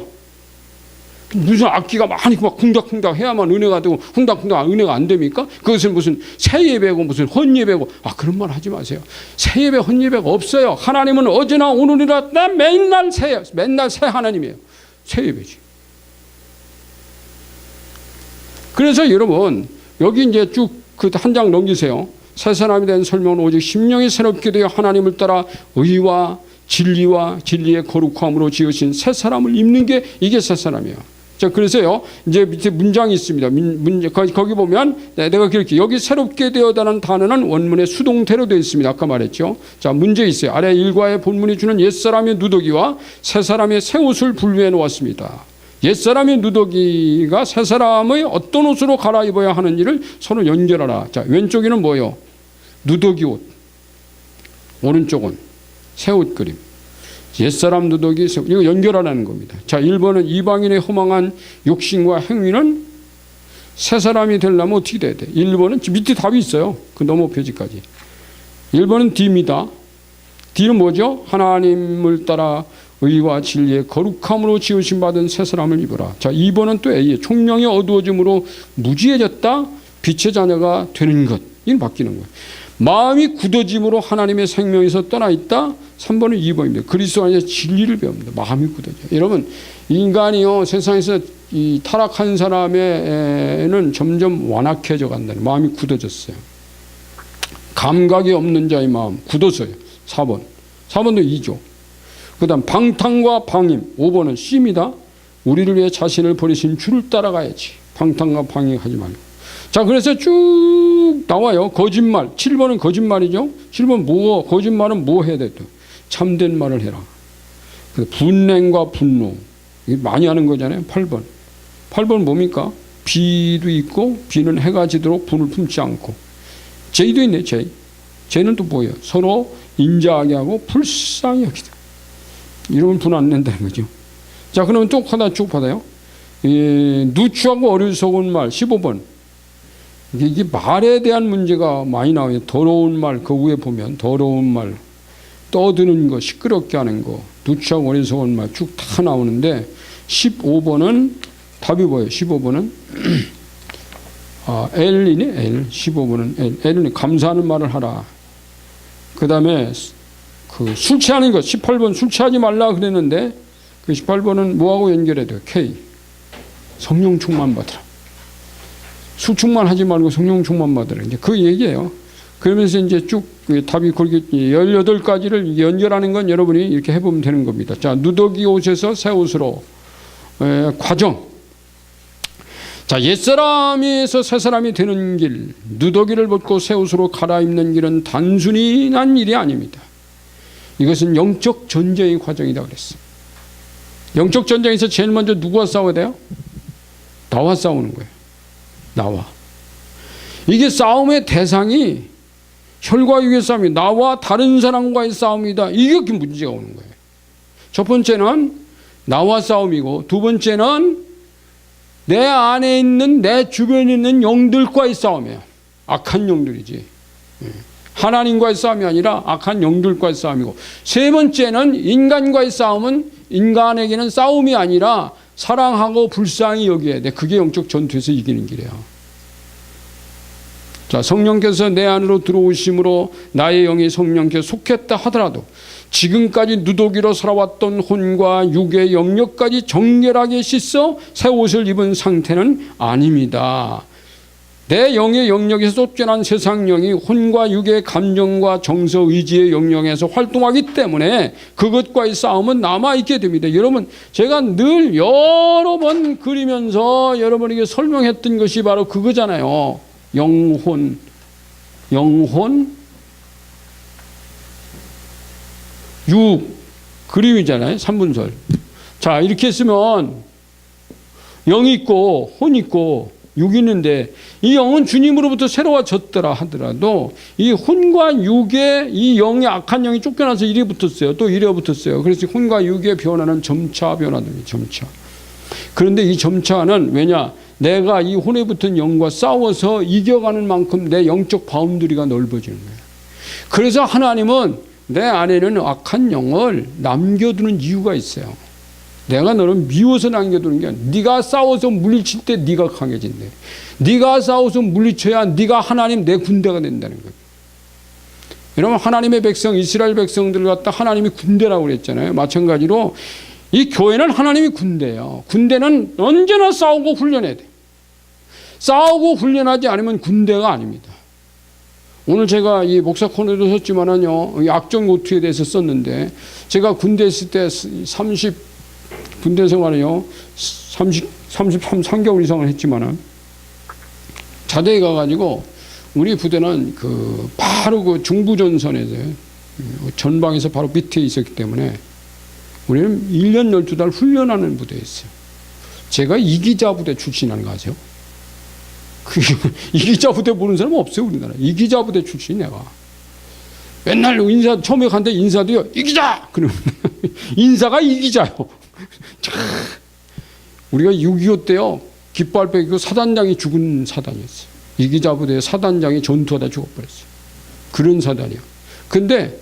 무슨 악기가 많이 막 쿵닥쿵닥 해야만 은혜가 되고 쿵닥쿵닥 은혜가 안 됩니까? 그것을 무슨 새 예배고 무슨 헌 예배고 그런 말 하지 마세요. 새 예배, 헌 예배가 없어요. 하나님은 어제나 오늘이라 맨날 새예요. 맨날 새 하나님이에요. 새 예배지. 그래서 여러분, 여기 이제 쭉 그 한 장 넘기세요. 새 사람이 된 설명은 오직 심령이 새롭게 되어 하나님을 따라 의와 진리와 진리의 거룩함으로 지으신 새 사람을 입는 게 이게 새 사람이에요. 자, 그래서요, 이제 밑에 문장이 있습니다. 거기 보면 내가 그렇게 여기 새롭게 되어다는 단어는 원문의 수동태로 되어 있습니다. 아까 말했죠. 자, 문제 있어요. 아래 일과의 본문이 주는 옛사람의 누더기와 새사람의 새 옷을 분류해 놓았습니다. 옛사람의 누더기가 새사람의 어떤 옷으로 갈아입어야 하는지를 서로 연결하라. 자, 왼쪽에는 뭐예요? 누더기 옷. 오른쪽은 새 옷 그림. 옛사람 누더기, 이거 연결하라는 겁니다. 자, 1번은 이방인의 허망한 욕심과 행위는 새 사람이 되려면 어떻게 돼야 돼? 1번은 밑에 답이 있어요. 그 넘어 페이지까지. 1번은 D입니다. D는 뭐죠? 하나님을 따라 의와 진리의 거룩함으로 지으심 받은 새 사람을 입어라. 자, 2번은 또 A에 총명이 어두워짐으로 무지해졌다 빛의 자녀가 되는 것. 이건 바뀌는 거예요. 마음이 굳어짐으로 하나님의 생명에서 떠나 있다. 3번은 2번입니다. 그리스도 안에서 진리를 배웁니다. 마음이 굳어져. 여러분, 인간이요, 세상에서 이 타락한 사람에는 점점 완악해져 간다는, 마음이 굳어졌어요. 감각이 없는 자의 마음, 굳어서요. 4번도 2죠. 그 다음 방탕과 방임. 5번은 C입니다. 우리를 위해 자신을 버리신 주를 따라가야지. 방탕과 방임하지 말고. 자, 그래서 쭉 나와요. 거짓말. 7번은 거짓말이죠. 7번 거짓말은 뭐 해야 돼? 참된 말을 해라. 분냉과 분노. 이게 많이 하는 거잖아요. 8번 뭡니까? 비도 있고, 비는 해가 지도록 분을 품지 않고. 죄도 있네, 죄. 죄는 또 뭐예요? 서로 인자하게 하고 불쌍히 여기다. 이러면 분 안 낸다는 거죠. 자, 그러면 또 하나 쭉 받아요. 누추하고 어리석은 말. 15번. 이게 말에 대한 문제가 많이 나와요. 더러운 말, 그 위에 보면 더러운 말, 떠드는 거, 시끄럽게 하는 거, 누추하고 어리석은 말 쭉 다 나오는데 15번은 답이 뭐예요? 15번은 L이네. L. 15번은 L. L은 감사하는 말을 하라. 그 다음에 그 술 취하는 것. 18번 술 취하지 말라 그랬는데 그 18번은 뭐하고 연결해야 돼요? K. 성령 충만 받으라. 술 충만하지 말고 성령 충만 받으라. 이제 그 얘기예요. 그러면서 이제 쭉 답이 그렇게 18가지를 연결하는 건 여러분이 이렇게 해보면 되는 겁니다. 자, 누더기 옷에서 새 옷으로 과정. 자, 옛사람에서 새사람이 되는 길, 누더기를 벗고 새 옷으로 갈아입는 길은 단순히 난 일이 아닙니다. 이것은 영적 전쟁의 과정이다 그랬어요. 영적 전쟁에서 제일 먼저 누구와 싸워야 돼요? 나와 싸우는 거예요. 나와. 이게 싸움의 대상이 혈과 육의 싸움이 나와 다른 사람과의 싸움이다. 이게 문제가 오는 거예요. 첫 번째는 나와 싸움이고, 두 번째는 내 안에 있는, 내 주변에 있는 영들과의 싸움이에요. 악한 영들이지. 하나님과의 싸움이 아니라 악한 영들과의 싸움이고, 세 번째는 인간과의 싸움은 인간에게는 싸움이 아니라 사랑하고 불쌍히 여겨야 돼. 그게 영적 전투에서 이기는 길이에요. 자, 성령께서 내 안으로 들어오심으로 나의 영이 성령께 속했다 하더라도 지금까지 누더기로 살아왔던 혼과 육의 영역까지 정결하게 씻어 새 옷을 입은 상태는 아닙니다. 내 영의 영역에서 쫓겨난 세상 영이 혼과 육의 감정과 정서, 의지의 영역에서 활동하기 때문에 그것과의 싸움은 남아있게 됩니다. 여러분, 제가 늘 여러 번 그리면서 여러분에게 설명했던 것이 바로 그거잖아요. 영혼, 육, 그림이잖아요. 3분설. 자, 이렇게 했으면 영이 있고 혼 있고 육이 있는데, 이 영은 주님으로부터 새로워졌더라 하더라도 이 혼과 육의 이 영이, 악한 영이 쫓겨나서 이래 붙었어요. 또 이래 붙었어요. 그래서 혼과 육의 변화는 점차 변화됩니다. 점차. 그런데 이 점차는 왜냐? 내가 이 혼에 붙은 영과 싸워서 이겨가는 만큼 내 영적 바운더리가 넓어지는 거예요. 그래서 하나님은 내 안에는 악한 영을 남겨두는 이유가 있어요. 내가 너를 미워서 남겨두는 게 아니라 네가 싸워서 물리칠 때 네가 강해진대. 네가 싸워서 물리쳐야 네가 하나님 내 군대가 된다는 거예요. 여러분, 하나님의 백성, 이스라엘 백성들을 갖다 하나님이 군대라고 그랬잖아요. 마찬가지로 이 교회는 하나님이 군대예요. 군대는 언제나 싸우고 훈련해야 돼. 싸우고 훈련하지 않으면 군대가 아닙니다. 오늘 제가 이 목사 코너에도 썼지만은요, 악정 노트에 대해서 썼는데, 제가 군대 있을 때 군대 생활을요, 33개월 이상을 했지만은, 자대에 가가지고, 우리 부대는 바로 그 중부전선에서, 전방에서 바로 밑에 있었기 때문에, 우리는 1년 12달 훈련하는 부대였어요. 제가 이기자 부대 출신이라는 거 아세요? 이기자 부대 모르는 사람 없어요, 우리나라. 이기자 부대 출신 내가. 맨날 처음에 간데 인사도요, 이기자! 그러면 인사가 이기자요. 우리가 6.25 때요, 깃발 빼기고 사단장이 죽은 사단이었어요. 이기자 부대 사단장이 전투하다 죽어버렸어요. 그런 사단이요. 근데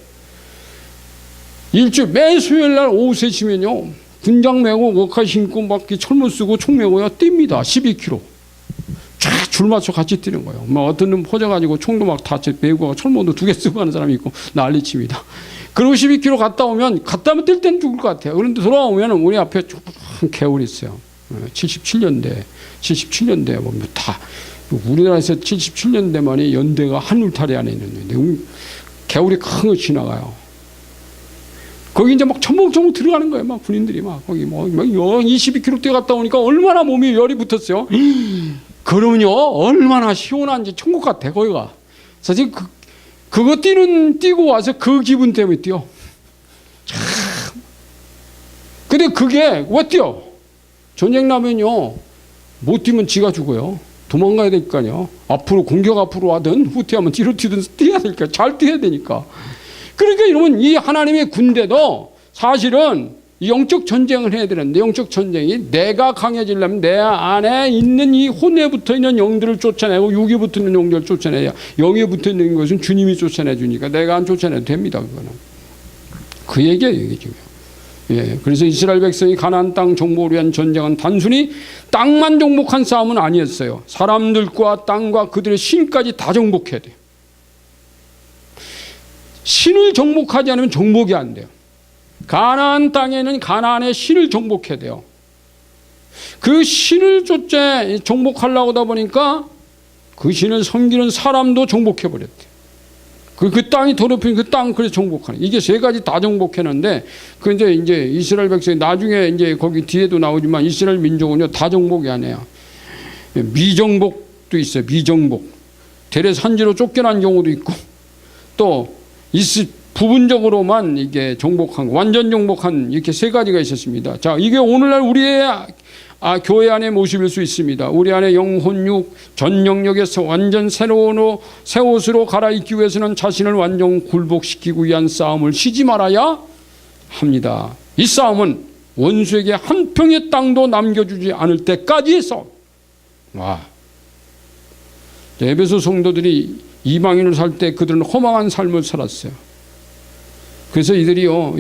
매 수요일 날 오후 3시면요, 군장 메고 워카 신고 막 철문 쓰고 총 메고요, 뜁니다. 12km. 쫙 줄 맞춰 같이 뛰는 거예요. 어떤 놈 퍼져가지고 총도 막 다 메고 철문도 2개 쓰고 가는 사람이 있고 난리칩니다. 그리고 12km 갔다 오면 뛸 때는 죽을 것 같아요. 그런데 돌아오면 우리 앞에 조그만 개울이 있어요. 77년대 보면 다, 우리나라에서 77년대만이 연대가 한울타리 안에 있는데 개울이 큰 거 지나가요. 거기 이제 막 첨벙첨벙 들어가는 거예요. 막 군인들이 막 거기 22km 뛰어갔다 오니까 얼마나 몸이 열이 붙었어요. 그러면요, 얼마나 시원한지 천국 같아, 거기가. 사실 그거 뛰고 와서 그 기분 때문에 뛰어. 참. 근데 그게 왜 뛰어? 전쟁 나면요, 못 뛰면 지가 죽어요. 도망가야 되니까요. 공격 앞으로 와든 후퇴하면 뒤로 튀든 뛰어야 되니까, 잘 뛰어야 되니까. 그러니까 여러분, 이 하나님의 군대도 사실은 영적 전쟁을 해야 되는데, 영적 전쟁이 내가 강해지려면 내 안에 있는 이 혼에 붙어 있는 영들을 쫓아내고, 육에 붙어 있는 영들을 쫓아내야, 영에 붙어 있는 것은 주님이 쫓아내 주니까 내가 안 쫓아내도 됩니다. 그거는 그 얘기예요, 이게 지금. 예, 그래서 이스라엘 백성이 가나안 땅 정복을 위한 전쟁은 단순히 땅만 정복한 싸움은 아니었어요. 사람들과 땅과 그들의 신까지 다 정복해야 돼요. 신을 정복하지 않으면 정복이 안 돼요. 가나안 땅에는 가나안의 신을 정복해야 돼요. 그 신을 정복하려고 하다 보니까 그 신을 섬기는 사람도 정복해버렸대요. 그 땅이 더럽힌 그 땅, 그래서 정복하는. 이게 세 가지 다 정복했는데, 이제 이스라엘 백성이 나중에 이제 거기 뒤에도 나오지만 이스라엘 민족은요, 다 정복이 아니에요. 미정복도 있어요, 미정복. 대래 산지로 쫓겨난 경우도 있고, 또 부분적으로만 이게 정복한, 완전 정복한, 이렇게 세 가지가 있었습니다. 자, 이게 오늘날 우리의 교회 안의 모습일 수 있습니다. 우리 안에 영혼육 전 영역에서 완전 새 옷으로 갈아입기 위해서는 자신을 완전 굴복시키기 위한 싸움을 쉬지 말아야 합니다. 이 싸움은 원수에게 한 평의 땅도 남겨주지 않을 때까지의 싸움. 와. 에베소 성도들이 이방인을 살 때 그들은 허망한 삶을 살았어요. 그래서 이들이요,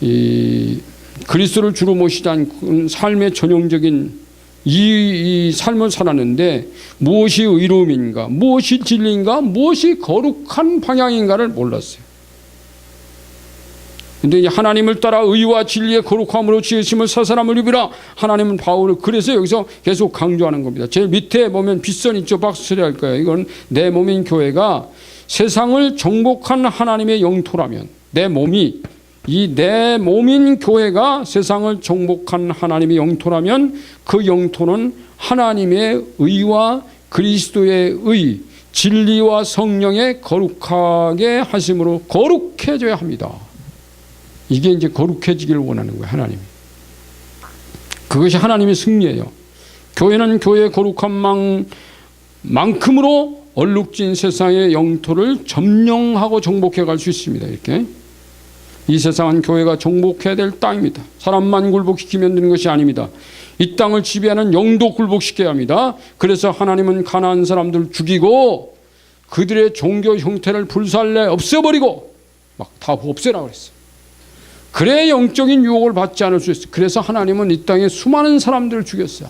이 그리스도를 주로 모시지 않고 삶의 전형적인 이 삶을 살았는데 무엇이 의로움인가, 무엇이 진리인가, 무엇이 거룩한 방향인가를 몰랐어요. 근데 하나님을 따라 의와 진리의 거룩함으로 지으심을 새 사람을 입으라. 하나님은 바울을 그래서 여기서 계속 강조하는 겁니다. 제일 밑에 보면 빗선 있죠. 박수 처리 할 거예요. 이건 내 몸인 교회가 세상을 정복한 하나님의 영토라면, 내 몸이 이 내 몸인 교회가 세상을 정복한 하나님의 영토라면 그 영토는 하나님의 의와 그리스도의 의, 진리와 성령의 거룩하게 하심으로 거룩해져야 합니다. 이게 이제 거룩해지기를 원하는 거예요, 하나님이. 그것이 하나님의 승리예요. 교회는 교회의 거룩한 만큼으로 얼룩진 세상의 영토를 점령하고 정복해 갈 수 있습니다. 이렇게. 이 세상은 교회가 정복해야 될 땅입니다. 사람만 굴복시키면 되는 것이 아닙니다. 이 땅을 지배하는 영도 굴복시켜야 합니다. 그래서 하나님은 가나안 사람들 죽이고 그들의 종교 형태를 불살내 없애버리고 막 다 없애라고 그랬어요. 그래야 영적인 유혹을 받지 않을 수 있어요. 그래서 하나님은 이 땅에 수많은 사람들을 죽였어요.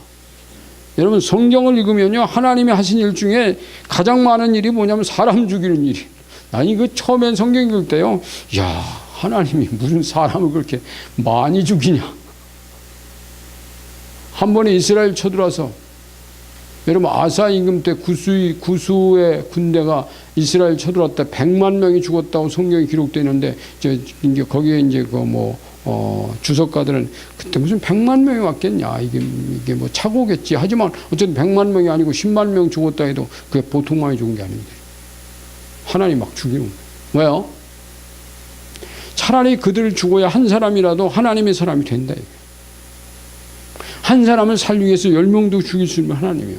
여러분 성경을 읽으면요, 하나님이 하신 일 중에 가장 많은 일이 뭐냐면 사람 죽이는 일이. 아니 그 처음엔 성경 읽을 때요, 야 하나님이 무슨 사람을 그렇게 많이 죽이냐. 한 번에 이스라엘 쳐들어와서, 여러분 아사 임금 때 구수의 군대가 이스라엘 쳐들어왔다 100만 명이 죽었다고 성경이 기록되어 있는데, 이제 거기에 이제 주석가들은 그때 무슨 100만 명이 왔겠냐, 이게 뭐 착오겠지. 하지만 어쨌든 100만 명이 아니고 10만 명 죽었다 해도 그게 보통 많이 죽은 게 아닙니다. 하나님 막 죽이는 거예요. 왜요? 차라리 그들을 죽어야 한 사람이라도 하나님의 사람이 된다. 한 사람을 살리기 위해서 10명도 죽일 수 있는 하나님이요.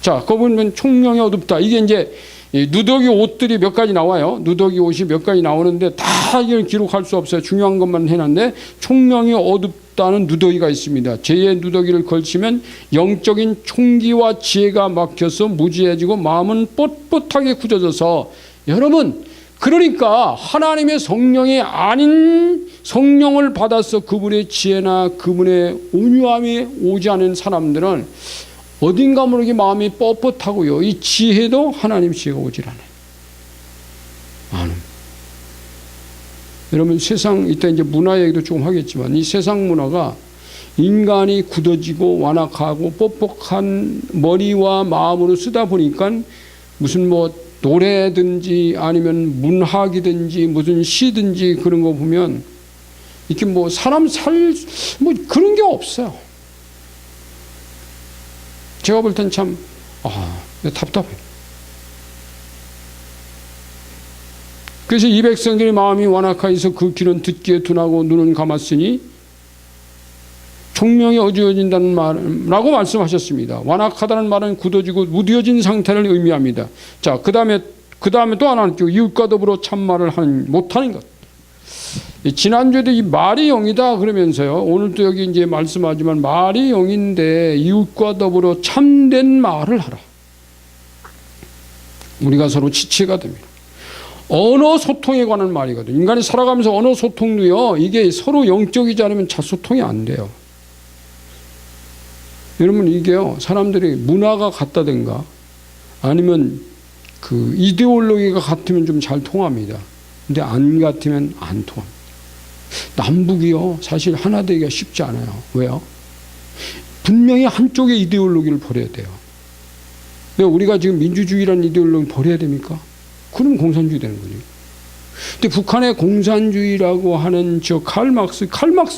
자, 거기 보면 총명이 어둡다. 이게 이제 누더기 옷들이 몇 가지 나와요. 누더기 옷이 몇 가지 나오는데 다 이걸 기록할 수 없어요. 중요한 것만 해놨는데 총명이 어둡다는 누더기가 있습니다. 제2의 누더기를 걸치면 영적인 총기와 지혜가 막혀서 무지해지고 마음은 뻣뻣하게 굳어져서, 여러분 그러니까 하나님의 성령이 아닌 성령을 받아서 그분의 지혜나 그분의 온유함이 오지 않은 사람들은 어딘가 모르게 마음이 뻣뻣하고요. 이 지혜도 하나님 지혜가 오질 않아요. 여러분 세상, 이따 이제 문화 얘기도 조금 하겠지만 이 세상 문화가 인간이 굳어지고 완악하고 뻑뻑한 머리와 마음으로 쓰다 보니까 무슨 뭐 노래든지 아니면 문학이든지 무슨 시든지 그런 거 보면 이렇게 뭐 사람 뭐 그런 게 없어요. 제가 볼 땐 참 답답해. 그래서 이 백성들의 마음이 완악하여서 그 길은 듣기에 둔하고 눈은 감았으니 총명이 어두워진다는 말라고 말씀하셨습니다. 완악하다는 말은 굳어지고 무뎌진 상태를 의미합니다. 자, 그 다음에 또 하나 있죠. 이웃과 더불어 참말을 못하는 것. 지난주에도 이 말이 영이다 그러면서요, 오늘도 여기 이제 말씀하지만 말이 영인데 이웃과 더불어 참된 말을 하라. 우리가 서로 지체가 됩니다. 언어 소통에 관한 말이거든요. 인간이 살아가면서 언어 소통도요, 이게 서로 영적이지 않으면 자소통이 안 돼요. 여러분 이게요, 사람들이 문화가 같다든가 아니면 그 이데올로기가 같으면 좀 잘 통합니다. 근데 안 같으면 안 통합니다. 남북이요, 사실 하나 되기가 쉽지 않아요. 왜요? 분명히 한쪽의 이데올로기를 버려야 돼요. 왜 우리가 지금 민주주의라는 이데올로기를 버려야 됩니까? 그러면 공산주의 되는 거죠. 근데 북한의 공산주의라고 하는 저 칼막스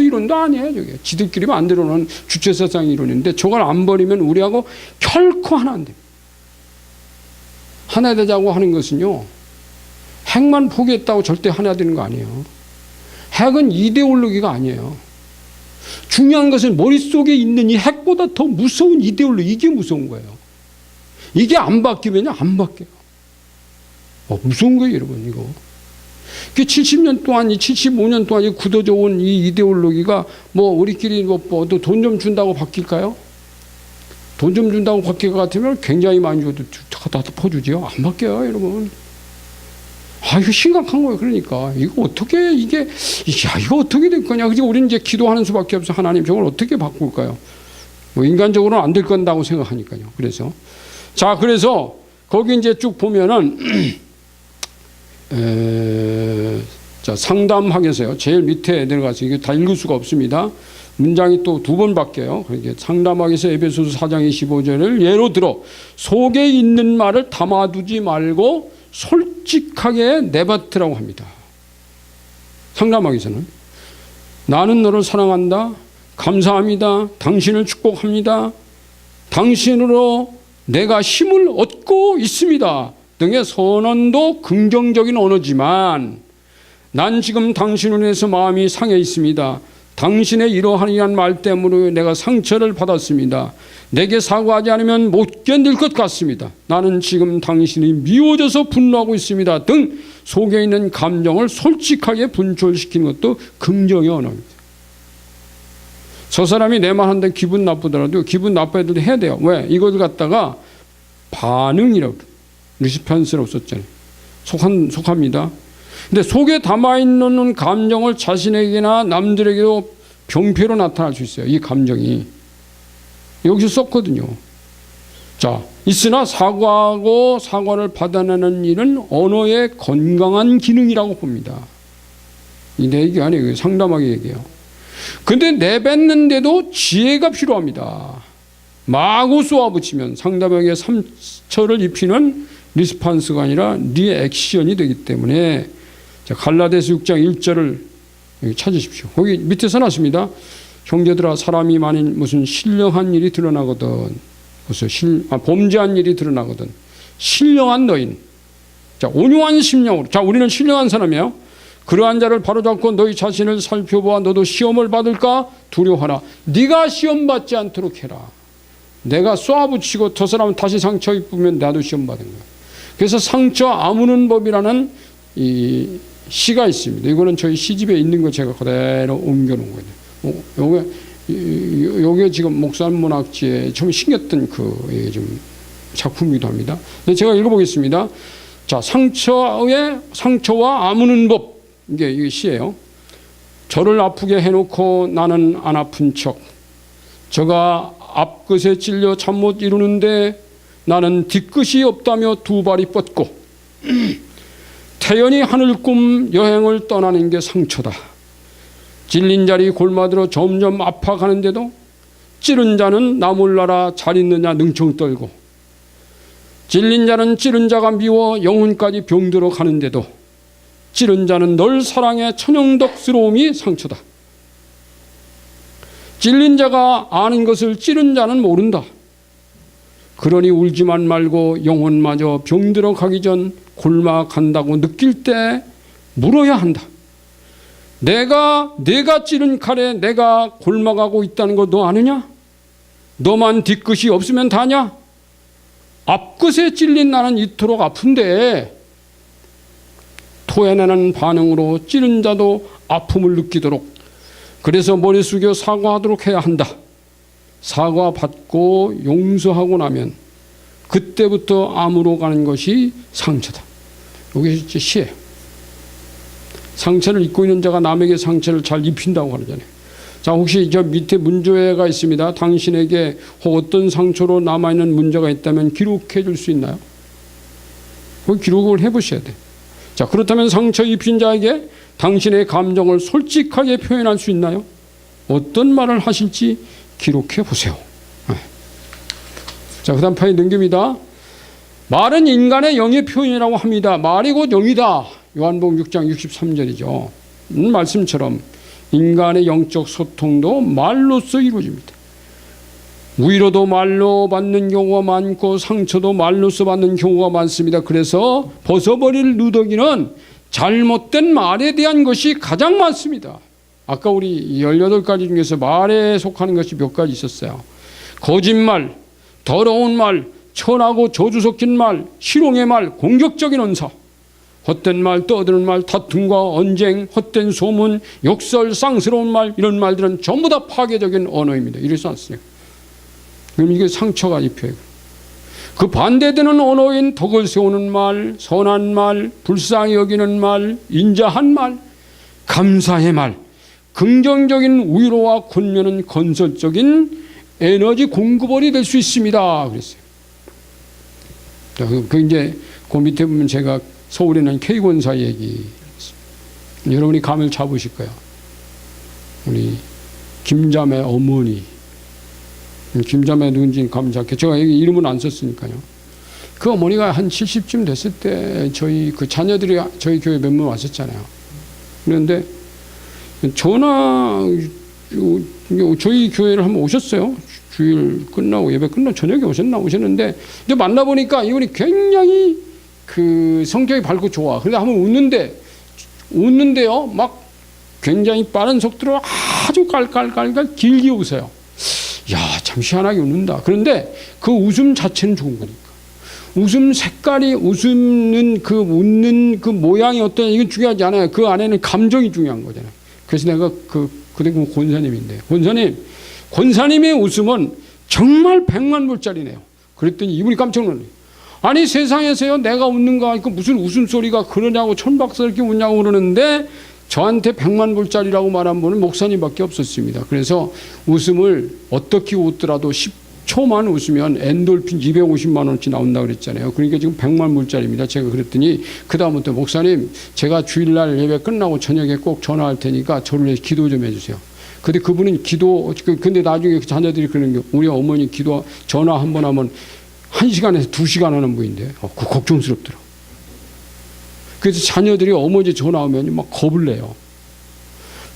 이론도 아니에요. 저게 지들끼리 만들어놓은 주체사상 이론인데 저걸 안 버리면 우리하고 결코 하나 안 됩니다. 하나 되자고 하는 것은요, 핵만 포기했다고 절대 하나 되는 거 아니에요. 핵은 이데올로기가 아니에요. 중요한 것은 머릿속에 있는 이 핵보다 더 무서운 이데올로기, 이게 무서운 거예요. 이게 안 바뀌면 안 바뀌어요. 무서운 거예요, 여러분, 이거. 그 70년 동안, 이 75년 동안 이 굳어져 온 이 이데올로기가 뭐 우리끼리 또 돈 좀 준다고 바뀔까요? 돈 좀 준다고 바뀔 것 같으면 굉장히 많이 줘도 다 퍼주지요. 안 바뀌어요, 여러분. 이거 심각한 거예요. 그러니까 이거 어떻게 이거 어떻게 될 거냐. 그래서 우리는 이제 기도하는 수밖에 없어. 하나님 저걸 어떻게 바꿀까요? 뭐 인간적으로는 안 될 건다고 생각하니까요. 그래서 그래서 거기 이제 쭉 보면은 상담하겠어요. 제일 밑에 내려가서 이게 다 읽을 수가 없습니다. 문장이 또 두 번 바뀌어요. 그러니까 상담하기서 에베소서 4장 25절을 예로 들어 속에 있는 말을 담아두지 말고 솔직하게 내뱉으라고 합니다. 상담하기서는 나는 너를 사랑한다. 감사합니다. 당신을 축복합니다. 당신으로 내가 힘을 얻고 있습니다. 등의 선언도 긍정적인 언어지만 난 지금 당신을 위해서 마음이 상해 있습니다. 당신의 이러한 말 때문에 내가 상처를 받았습니다. 내게 사과하지 않으면 못 견딜 것 같습니다. 나는 지금 당신이 미워져서 분노하고 있습니다. 등 속에 있는 감정을 솔직하게 분출시키는 것도 긍정의 언어입니다. 저 사람이 내 말 하는데 기분 나쁘더라도 기분 나빠야 해야 돼요. 왜? 이걸 갖다가 반응이라고 리스판스라고 썼잖아요. 속합니다. 근데 속에 담아있는 감정을 자신에게나 남들에게도 병폐로 나타날 수 있어요. 이 감정이. 여기서 썼거든요. 있으나 사과하고 사과를 받아내는 일은 언어의 건강한 기능이라고 봅니다. 내 얘기 아니에요. 상담하게 얘기해요. 근데 내뱉는데도 지혜가 필요합니다. 마구 쏘아붙이면 상대방에게 상처를 입히는 리스판스가 아니라 리액션이 되기 때문에 갈라디아서 6장 1절을 여기 찾으십시오. 거기 밑에 써놨습니다. 형제들아 사람이 만일 무슨 신령한 일이 드러나거든 범죄한 일이 드러나거든 신령한 너희는 온유한 심령으로 우리는 신령한 사람이에요. 그러한 자를 바로잡고 너희 자신을 살펴보아 너도 시험을 받을까 두려워하라. 네가 시험 받지 않도록 해라. 내가 쏘아붙이고 저 사람은 다시 상처 입으면 나도 시험 받은 거야. 그래서 상처 아무는 법이라는 이 시가 있습니다. 이거는 저희 시집에 있는 거 제가 그대로 옮겨놓은 거예요. 요게 지금 목사문학지에 처음 신겼던 좀 작품이기도 합니다. 제가 읽어보겠습니다. 상처와 아무는 법. 이게 시예요. 저를 아프게 해놓고 나는 안 아픈 척. 저가 앞끝에 찔려 잠 못 이루는데 나는 뒤끝이 없다며 두 발이 뻗고 태연히 하늘꿈 여행을 떠나는 게 상처다. 찔린 자리 골마들어 점점 아파가는데도 찌른 자는 나 몰라라 잘 있느냐 능청 떨고 찔린 자는 찌른 자가 미워 영혼까지 병들어 가는데도 찌른 자는 널 사랑해 천연덕스러움이 상처다. 찔린 자가 아는 것을 찌른 자는 모른다. 그러니 울지만 말고 영혼마저 병들어 가기 전 골마 간다고 느낄 때 물어야 한다. 내가 찌른 칼에 내가 골마가고 있다는 거 너 아느냐? 너만 뒤끝이 없으면 다냐? 앞끝에 찔린 나는 이토록 아픈데 토해내는 반응으로 찌른 자도 아픔을 느끼도록 그래서 머리 숙여 사과하도록 해야 한다. 사과받고 용서하고 나면 그때부터 암으로 가는 것이 상처다. 이게 시예요. 상처를 입고 있는 자가 남에게 상처를 잘 입힌다고 하잖아요. 혹시 저 밑에 문제가 있습니다. 당신에게 어떤 상처로 남아있는 문제가 있다면 기록해 줄 수 있나요? 그 기록을 해보셔야 돼요. 그렇다면 상처 입힌 자에게 당신의 감정을 솔직하게 표현할 수 있나요? 어떤 말을 하실지 기록해 보세요. 그 다음 편에 넘깁니다. 말은 인간의 영의 표현이라고 합니다. 말이 곧 영이다. 요한복음 6장 63절이죠. 말씀처럼 인간의 영적 소통도 말로써 이루어집니다. 위로도 말로 받는 경우가 많고 상처도 말로써 받는 경우가 많습니다. 그래서 벗어버릴 누더기는 잘못된 말에 대한 것이 가장 많습니다. 아까 우리 18가지 중에서 말에 속하는 것이 몇 가지 있었어요. 거짓말, 더러운 말, 천하고 저주 섞인 말, 희롱의 말, 공격적인 언사. 헛된 말, 떠드는 말, 다툼과 언쟁, 헛된 소문, 욕설, 쌍스러운 말, 이런 말들은 전부 다 파괴적인 언어입니다. 이러지 않습니까? 그럼 이게 상처가 입혀요. 그 반대되는 언어인 덕을 세우는 말, 선한 말, 불쌍히 여기는 말, 인자한 말, 감사의 말, 긍정적인 위로와 권면은 건설적인 에너지 공급원이 될 수 있습니다. 그랬어요. 그 이제 그 밑에 보면 제가 서울에 있는 K권사 얘기, 여러분이 감을 잡으실 거예요. 우리 김자매 어머니, 김자매 누군지 감 잡게, 제가 여기 이름은 안 썼으니까요. 그 어머니가 한 70쯤 됐을 때 저희 그 자녀들이 저희 교회 몇 명 왔었잖아요. 그런데 전화, 저희 교회를 한번 오셨어요. 주일 끝나고 예배 끝나고 저녁에 오셨는데 이제 만나보니까 이분이 굉장히 그 성격이 밝고 좋아. 그런데 한번 웃는데요, 막 굉장히 빠른 속도로 아주 깔깔깔깔 길게 웃어요. 야, 참 희한하게 웃는다. 그런데 그 웃음 자체는 좋은 거니까. 웃음 색깔이, 웃는 그 모양이 어떤, 이건 중요하지 않아요. 그 안에는 감정이 중요한 거잖아요. 그래서 내가 그때 권사님인데, 권사님의 웃음은 정말 100만 불짜리네요. 그랬더니 이분이 깜짝 놀라요. 아니, 세상에서요, 내가 웃는 거 하니까 무슨 웃음소리가 그러냐고 천박스럽게 웃냐고 그러는데, 저한테 100만 불짜리라고 말한 분은 목사님밖에 없었습니다. 그래서 웃음을 어떻게 웃더라도 10초만 웃으면 엔돌핀 250만 원어치 나온다고 그랬잖아요. 그러니까 지금 100만 불짜리입니다. 제가 그랬더니 그다음부터 목사님, 제가 주일날 예배 끝나고 저녁에 꼭 전화할 테니까 저를 위해 기도 좀 해주세요. 근데 그분은 근데 나중에 자녀들이 그러는 게, 우리 어머니 기도 전화 한 번 하면 1시간에서 2시간 하는 분인데 그거 걱정스럽더라고. 그래서 자녀들이 어머니 전화 오면 막 겁을 내요.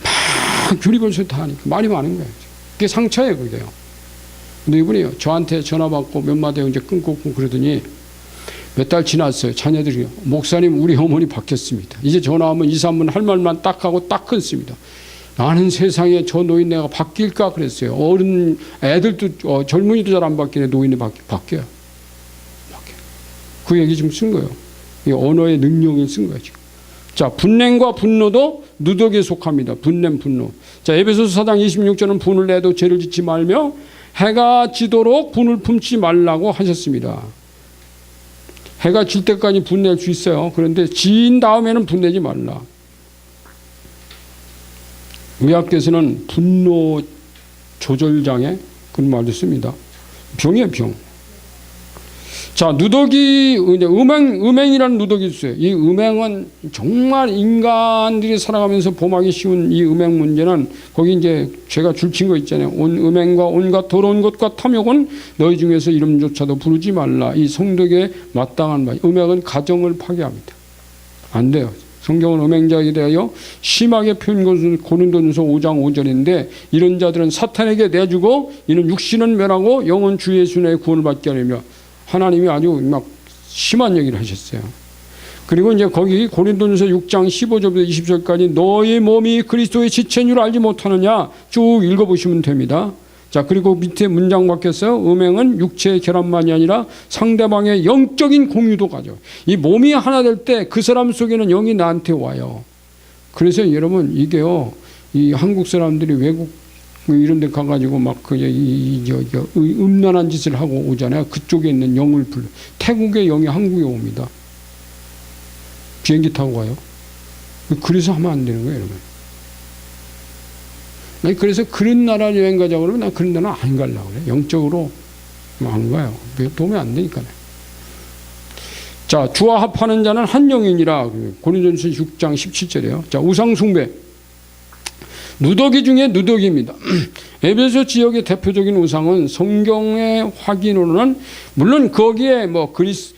막 귤이벌써 다 하니까 말이 많은 거예요. 그게 상처예요, 그게요. 근데 이분이요, 저한테 전화 받고 몇 마디 이제 끊고 그러더니 몇 달 지났어요. 자녀들이, 목사님, 우리 어머니 바뀌었습니다. 이제 전화하면 2, 3분 할 말만 딱 하고 딱 끊습니다. 나는 세상에 저 노인네가 바뀔까 그랬어요. 애들도 젊은이도 잘 안 바뀌네. 노인네 바뀌어요. 그 얘기 지금 쓴 거예요. 이 언어의 능력이 쓴 거예요, 지금. 자, 분냄과 분노도 누더기에 속합니다. 분냄, 분노. 자, 에베소서 4장 26절은 분을 내도 죄를 짓지 말며 해가 지도록 분을 품지 말라고 하셨습니다. 해가 질 때까지 분낼 수 있어요. 그런데 지인 다음에는 분내지 말라. 의학계에서는 분노 조절장애, 그런 말도 씁니다. 병이에요, 병. 자, 누더기, 음행이라는 누더기 있어요. 이 음행은 정말 인간들이 살아가면서 범하기 쉬운 이 음행 문제는, 거기 이제 제가 줄친 거 있잖아요. 음행과 온갖 더러운 것과 탐욕은 너희 중에서 이름조차도 부르지 말라. 이 성덕에 마땅한 말. 음행은 가정을 파괴합니다. 안 돼요. 성경은 음행자에 대하여 심하게 표현 것은 고린도전서 5장 5절인데, 이런 자들은 사탄에게 내주고 이는 육신은 멸하고 영은 주 예수 내 구원을 받게 하려며, 하나님이 아주 막 심한 얘기를 하셨어요. 그리고 이제 거기 고린도전서 6장 15절부터 20절까지 너희 몸이 그리스도의 지체인 줄 알지 못하느냐 쭉 읽어보시면 됩니다. 자, 그리고 밑에 문장 바뀌었어요. 음행은 육체의 결합만이 아니라 상대방의 영적인 공유도 가져. 이 몸이 하나 될 때 그 사람 속에는 영이 나한테 와요. 그래서 여러분, 이게요, 이 한국 사람들이 외국 이런 데 가가지고 막 음란한 짓을 하고 오잖아요. 그쪽에 있는 영을 불러. 태국의 영이 한국에 옵니다. 비행기 타고 가요. 그래서 하면 안 되는 거예요, 여러분. 그래서 그런 나라 여행 가자고 그러면 난 그런 나라 안 가려고 그래. 영적으로 안 가요. 도움이 안 되니까요. 자, 주와 합하는 자는 한 영이니라. 고린도전서 6장 17절이에요. 자, 우상숭배. 누더기 중에 누더기입니다. 에베소 지역의 대표적인 우상은 성경의 확인으로는, 물론 거기에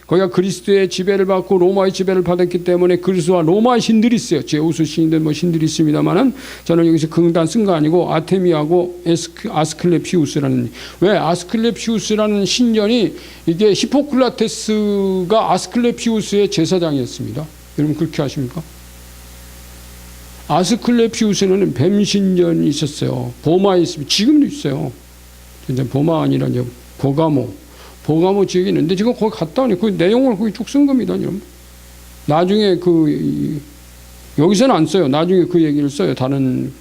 거기가 그리스도의 지배를 받고 로마의 지배를 받았기 때문에 그리스도와 로마의 신들이 있어요. 제우스 신들 신들이 있습니다만은, 저는 여기서 극단 쓴 거 아니고 아테미하고 아스클레피우스라는, 왜 아스클레피우스라는 신전이, 이게 히포크라테스가 아스클레피우스의 제사장이었습니다. 여러분 그렇게 아십니까? 아스클레피우스는 뱀신전이 있었어요. 보마에 있습니다. 지금도 있어요. 이제 보마 아니라 이제 보가모 지역이 있는데, 지금 거기 갔다 오니 그 내용을 거기 쭉 쓴 겁니다, 여러분. 나중에 여기서는 안 써요. 나중에 그 얘기를 써요. 다른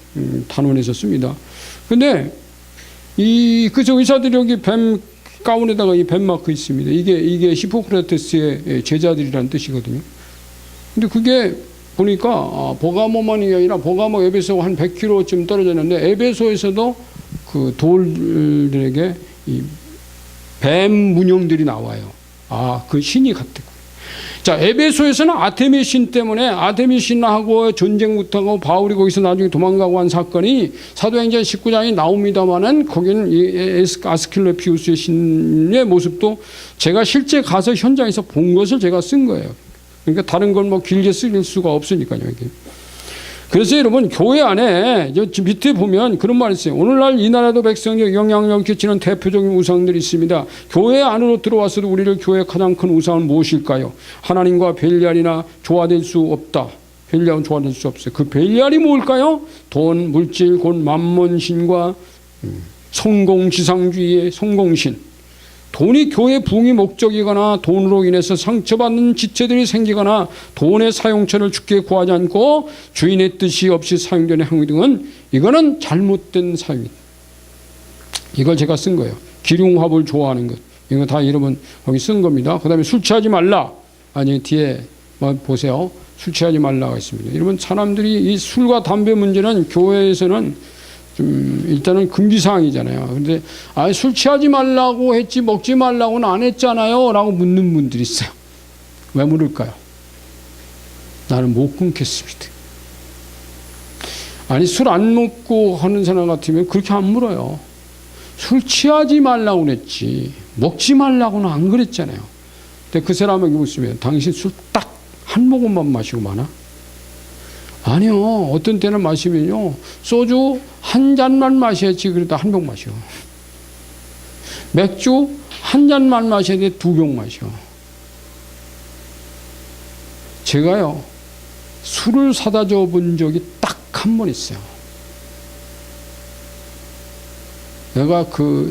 단원에서 씁니다. 근데 그저 의사들이 여기 뱀 가운에다가 이 뱀 마크 있습니다. 이게 히포크라테스의 제자들이라는 뜻이거든요. 근데 그게 보니까 버가모만이 아니라 버가모 에베소 한 100km쯤 떨어졌는데 에베소에서도 그 돌들에게 이 뱀 문양들이 나와요. 그 신이 같다고. 자, 에베소에서는 아테미 신 때문에 아테미 신하고 전쟁부터 하고 바울이 거기서 나중에 도망가고 한 사건이 사도행전 19장에 나옵니다만은 거기는 아스클레피우스의 신의 모습도 제가 실제 가서 현장에서 본 것을 제가 쓴 거예요. 그러니까 다른 걸 뭐 길게 쓸 수가 없으니까요. 이게. 그래서 여러분 교회 안에 밑에 보면 그런 말이 있어요. 오늘날 이 나라도 백성에 영향력을 끼치는 대표적인 우상들이 있습니다. 교회 안으로 들어와서도 우리를 교회의 가장 큰 우상은 무엇일까요? 하나님과 벨리알이나 조화될 수 없다. 벨리알은 조화될 수 없어요. 그 벨리알이 뭘까요? 돈, 물질, 곧 만몬신과 성공지상주의의 성공신. 돈이 교회 부흥의 목적이거나 돈으로 인해서 상처받는 지체들이 생기거나 돈의 사용처를 주께 구하지 않고 주인의 뜻이 없이 사용되는 행위 등은 이거는 잘못된 사용입니다. 이걸 제가 쓴 거예요. 기륭합을 좋아하는 것. 이거 다 여러분 거기 쓴 겁니다. 그 다음에 술 취하지 말라. 아니 뒤에 보세요. 술 취하지 말라가 있습니다. 여러분 사람들이 이 술과 담배 문제는 교회에서는 좀 일단은 금기사항이잖아요. 그런데 술 취하지 말라고 했지 먹지 말라고는 안 했잖아요 라고 묻는 분들이 있어요. 왜 물을까요? 나는 못 끊겠습니다. 아니 술 안 먹고 하는 사람 같으면 그렇게 안 물어요. 술 취하지 말라고 그랬지 먹지 말라고는 안 그랬잖아요. 근데 그 사람에게 묻으면 당신 술 딱 한 모금만 마시고 마나? 아니요. 어떤 때는 마시면요. 소주 한 잔만 마셔야지 그래도 한 병 마셔. 맥주 한 잔만 마셔야 돼 2병 마셔. 제가요. 술을 사다 줘 본 적이 딱 한 번 있어요. 내가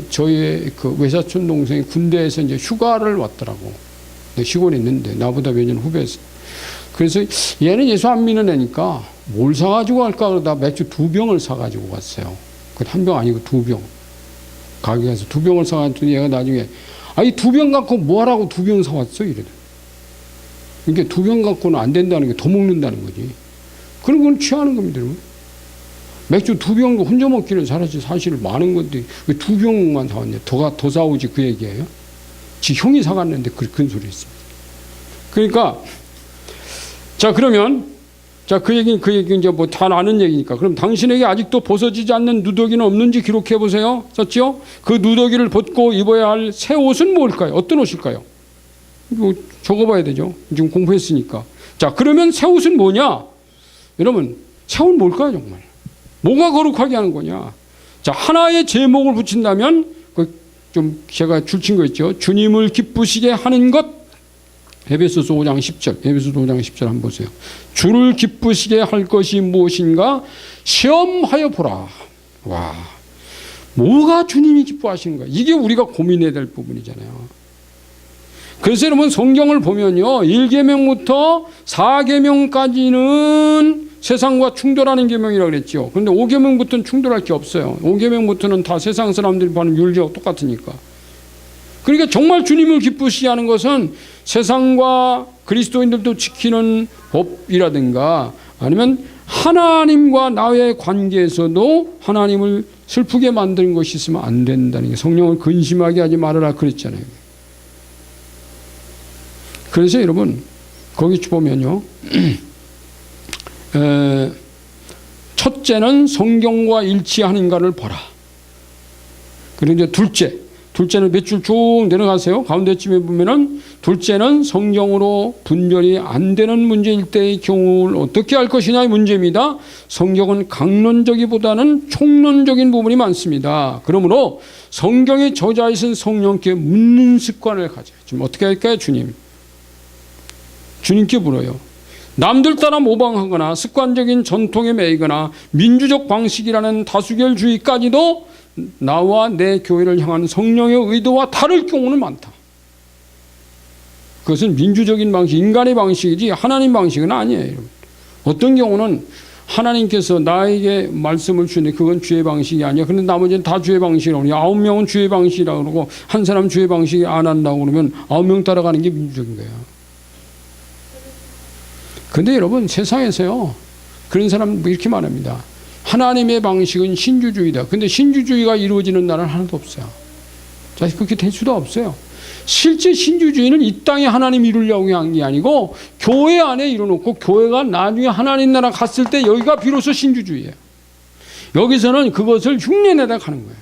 저희 외사촌 동생이 군대에서 이제 휴가를 왔더라고. 시골에 있는데 나보다 몇 년 후배였어. 그래서 얘는 예수 안 믿는 애니까 뭘 사가지고 갈까 그러다 맥주 2병을 사가지고 갔어요. 그 한 병 아니고 2병. 가게 가서 2병을 사갔더니 얘가 나중에 이 2병 갖고 뭐 하라고 2병 사왔어? 이래요. 그러니까 2병 갖고는 안 된다는 게 더 먹는다는 거지. 그런 건 취하는 겁니다. 여러분. 맥주 2병도 혼자 먹기는 잘하지 사실 많은 건데 왜 2병만 사왔냐? 더 사오지 그 얘기예요. 지 형이 사갔는데 큰 소리 했습니다. 그러니까 자 그러면 그 얘기 이제 뭐 다 아는 얘기니까 그럼 당신에게 아직도 벗어지지 않는 누더기는 없는지 기록해 보세요. 썼죠? 그 누더기를 벗고 입어야 할 새 옷은 뭘까요? 어떤 옷일까요? 이거 적어봐야 되죠. 지금 공부했으니까. 자 그러면 새 옷은 뭐냐? 여러분 새 옷은 뭘까요 정말? 뭐가 거룩하게 하는 거냐? 자 하나의 제목을 붙인다면 좀 제가 줄친 거 있죠. 주님을 기쁘시게 하는 것. 에베소서 5장 10절. 에베소서 5장 10절 한번 보세요. 주를 기쁘시게 할 것이 무엇인가 시험하여 보라. 와, 뭐가 주님이 기뻐하시는 거야? 이게 우리가 고민해야 될 부분이잖아요. 그래서 여러분 성경을 보면요. 1계명부터 4계명까지는 세상과 충돌하는 계명이라고 그랬죠. 그런데 5계명부터는 충돌할 게 없어요. 5계명부터는 다 세상 사람들이 봐는 율법하고 똑같으니까. 그러니까 정말 주님을 기쁘시게 하는 것은 세상과 그리스도인들도 지키는 법이라든가 아니면 하나님과 나의 관계에서도 하나님을 슬프게 만드는 것이 있으면 안 된다는 게 성령을 근심하게 하지 말아라 그랬잖아요. 그래서 여러분 거기 보면요. 첫째는 성경과 일치하는가를 보라. 그리고 이제 둘째는 몇 줄 쭉 내려가세요. 가운데쯤에 보면은 둘째는 성경으로 분별이 안 되는 문제일 때의 경우를 어떻게 할 것이냐의 문제입니다. 성경은 강론적이보다는 총론적인 부분이 많습니다. 그러므로 성경의 저자이신 성령께 묻는 습관을 가져요. 지금 어떻게 할까요? 주님께 물어요. 남들 따라 모방하거나 습관적인 전통에 매이거나 민주적 방식이라는 다수결주의까지도 나와 내 교회를 향한 성령의 의도와 다를 경우는 많다. 그것은 민주적인 방식, 인간의 방식이지 하나님 방식은 아니에요. 여러분. 어떤 경우는 하나님께서 나에게 말씀을 주는데 그건 주의 방식이 아니야. 그런데 나머지는 다 주의 방식이라고 그러니 9명은 주의 방식이라고 그러고 한 사람 주의 방식이 안 한다고 그러면 9명 따라가는 게 민주적인 거야. 그런데 여러분 세상에서요. 그런 사람 이렇게 말합니다. 하나님의 방식은 신주주의다. 근데 신주주의가 이루어지는 나라는 하나도 없어요. 자, 그렇게 될 수도 없어요. 실제 신주주의는 이 땅에 하나님 이루려고 한 게 아니고 교회 안에 이루놓고 교회가 나중에 하나님 나라 갔을 때 여기가 비로소 신주주의예요. 여기서는 그것을 흉내내다 가는 거예요.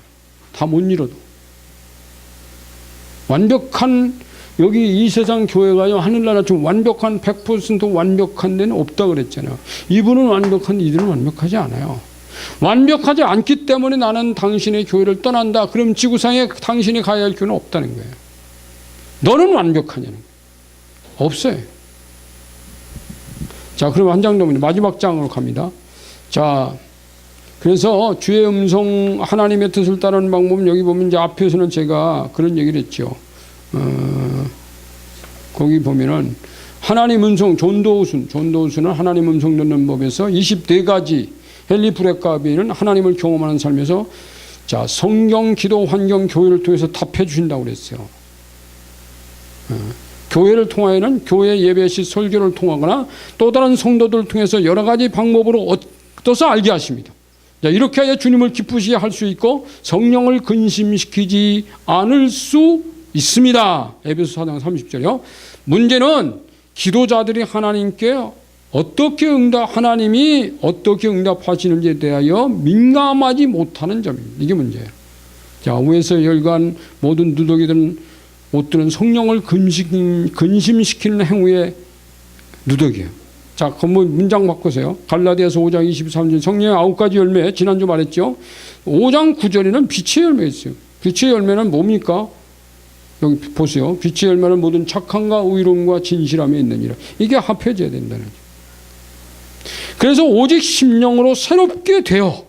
다 못 이뤄도. 완벽한 여기 이 세상 교회가요 하늘나라처럼 완벽한 100% 완벽한 데는 없다 그랬잖아요. 이분은 완벽한데 이들은 완벽하지 않아요. 완벽하지 않기 때문에 나는 당신의 교회를 떠난다. 그럼 지구상에 당신이 가야 할 교회는 없다는 거예요. 너는 완벽하냐는 거예요. 없어요. 자, 그럼 한 장 더 마지막 장으로 갑니다. 자, 그래서 주의 음성 하나님의 뜻을 따르는 방법은 여기 보면 이제 앞에서는 제가 그런 얘기를 했죠. 거기 보면은 하나님 음성 존도우스는 하나님 음성 듣는 법에서 24가지 헨리 브레카비는 하나님을 경험하는 삶에서 자 성경, 기도, 환경, 교회를 통해서 답해 주신다고 그랬어요. 교회를 통하여는 교회 예배 시 설교를 통하거나 또 다른 성도들을 통해서 여러 가지 방법으로 얻어서 알게 하십니다. 자, 이렇게 하여 주님을 기쁘시게 할 수 있고 성령을 근심시키지 않을 수 있습니다. 에베소 4장 30절이요. 문제는 기도자들이 하나님께 하나님이 어떻게 응답하시는지에 대하여 민감하지 못하는 점입니다. 이게 문제예요. 자, 위에서 열간 모든 누더기들은 옷들은 성령을 근심시키는 행위의 누더기예요. 자, 그럼 문장 바꾸세요. 갈라디아서 5장 23절 성령의 9가지 열매 지난주 말했죠. 5장 9절에는 빛의 열매 있어요. 빛의 열매는 뭡니까? 여기 보세요. 빛의 열매는 모든 착함과 의로움과 진실함에 있느니라. 이게 합해져야 된다는 거죠. 그래서 오직 심령으로 새롭게 되어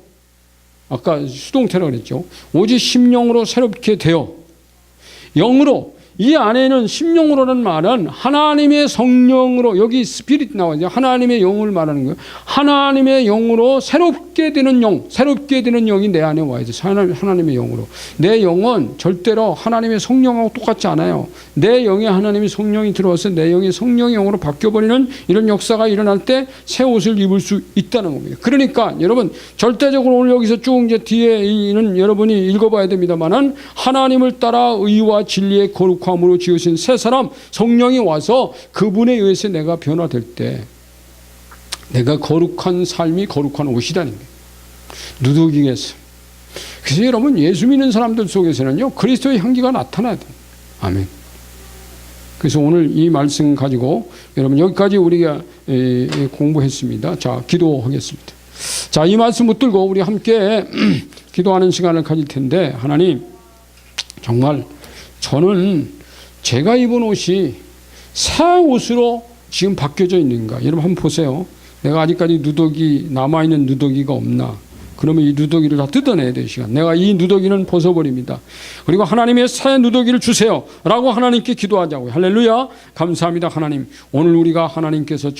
아까 수동태라고 그랬죠. 오직 심령으로 새롭게 되어 영으로 이 안에는 심령으로라는 말은 하나님의 성령으로 여기 스피릿 나와요. 하나님의 영을 말하는 거예요. 하나님의 영으로 새롭게 되는 영, 새롭게 되는 영이 내 안에 와야 돼요. 하나님의 영으로. 내 영은 절대로 하나님의 성령하고 똑같지 않아요. 내 영에 하나님의 성령이 들어와서 내 영이 성령의 영으로 바뀌어버리는 이런 역사가 일어날 때 새 옷을 입을 수 있다는 겁니다. 그러니까 여러분 절대적으로 오늘 여기서 쭉 이제 뒤에는 여러분이 읽어봐야 됩니다만은 하나님을 따라 의와 진리의 거룩함으로 지으신 새 사람 성령이 와서 그분에 의해서 내가 변화될 때 내가 거룩한 삶이 거룩한 옷이라는 거예요. 누더기에서. 그래서 여러분 예수 믿는 사람들 속에서는요 그리스도의 향기가 나타나야 돼요. 아멘. 그래서 오늘 이 말씀 가지고 여러분 여기까지 우리가 공부했습니다. 자, 기도하겠습니다. 자, 이 말씀 붙들고 우리 함께 기도하는 시간을 가질 텐데 하나님 정말 저는 제가 입은 옷이 새 옷으로 지금 바뀌어져 있는가? 여러분 한번 보세요. 내가 아직까지 누더기 남아있는 누더기가 없나? 그러면 이 누더기를 다 뜯어내야 될 시간. 내가 이 누더기는 벗어버립니다. 그리고 하나님의 새 누더기를 주세요 라고 하나님께 기도하자고요. 할렐루야. 감사합니다 하나님. 오늘 우리가 하나님께서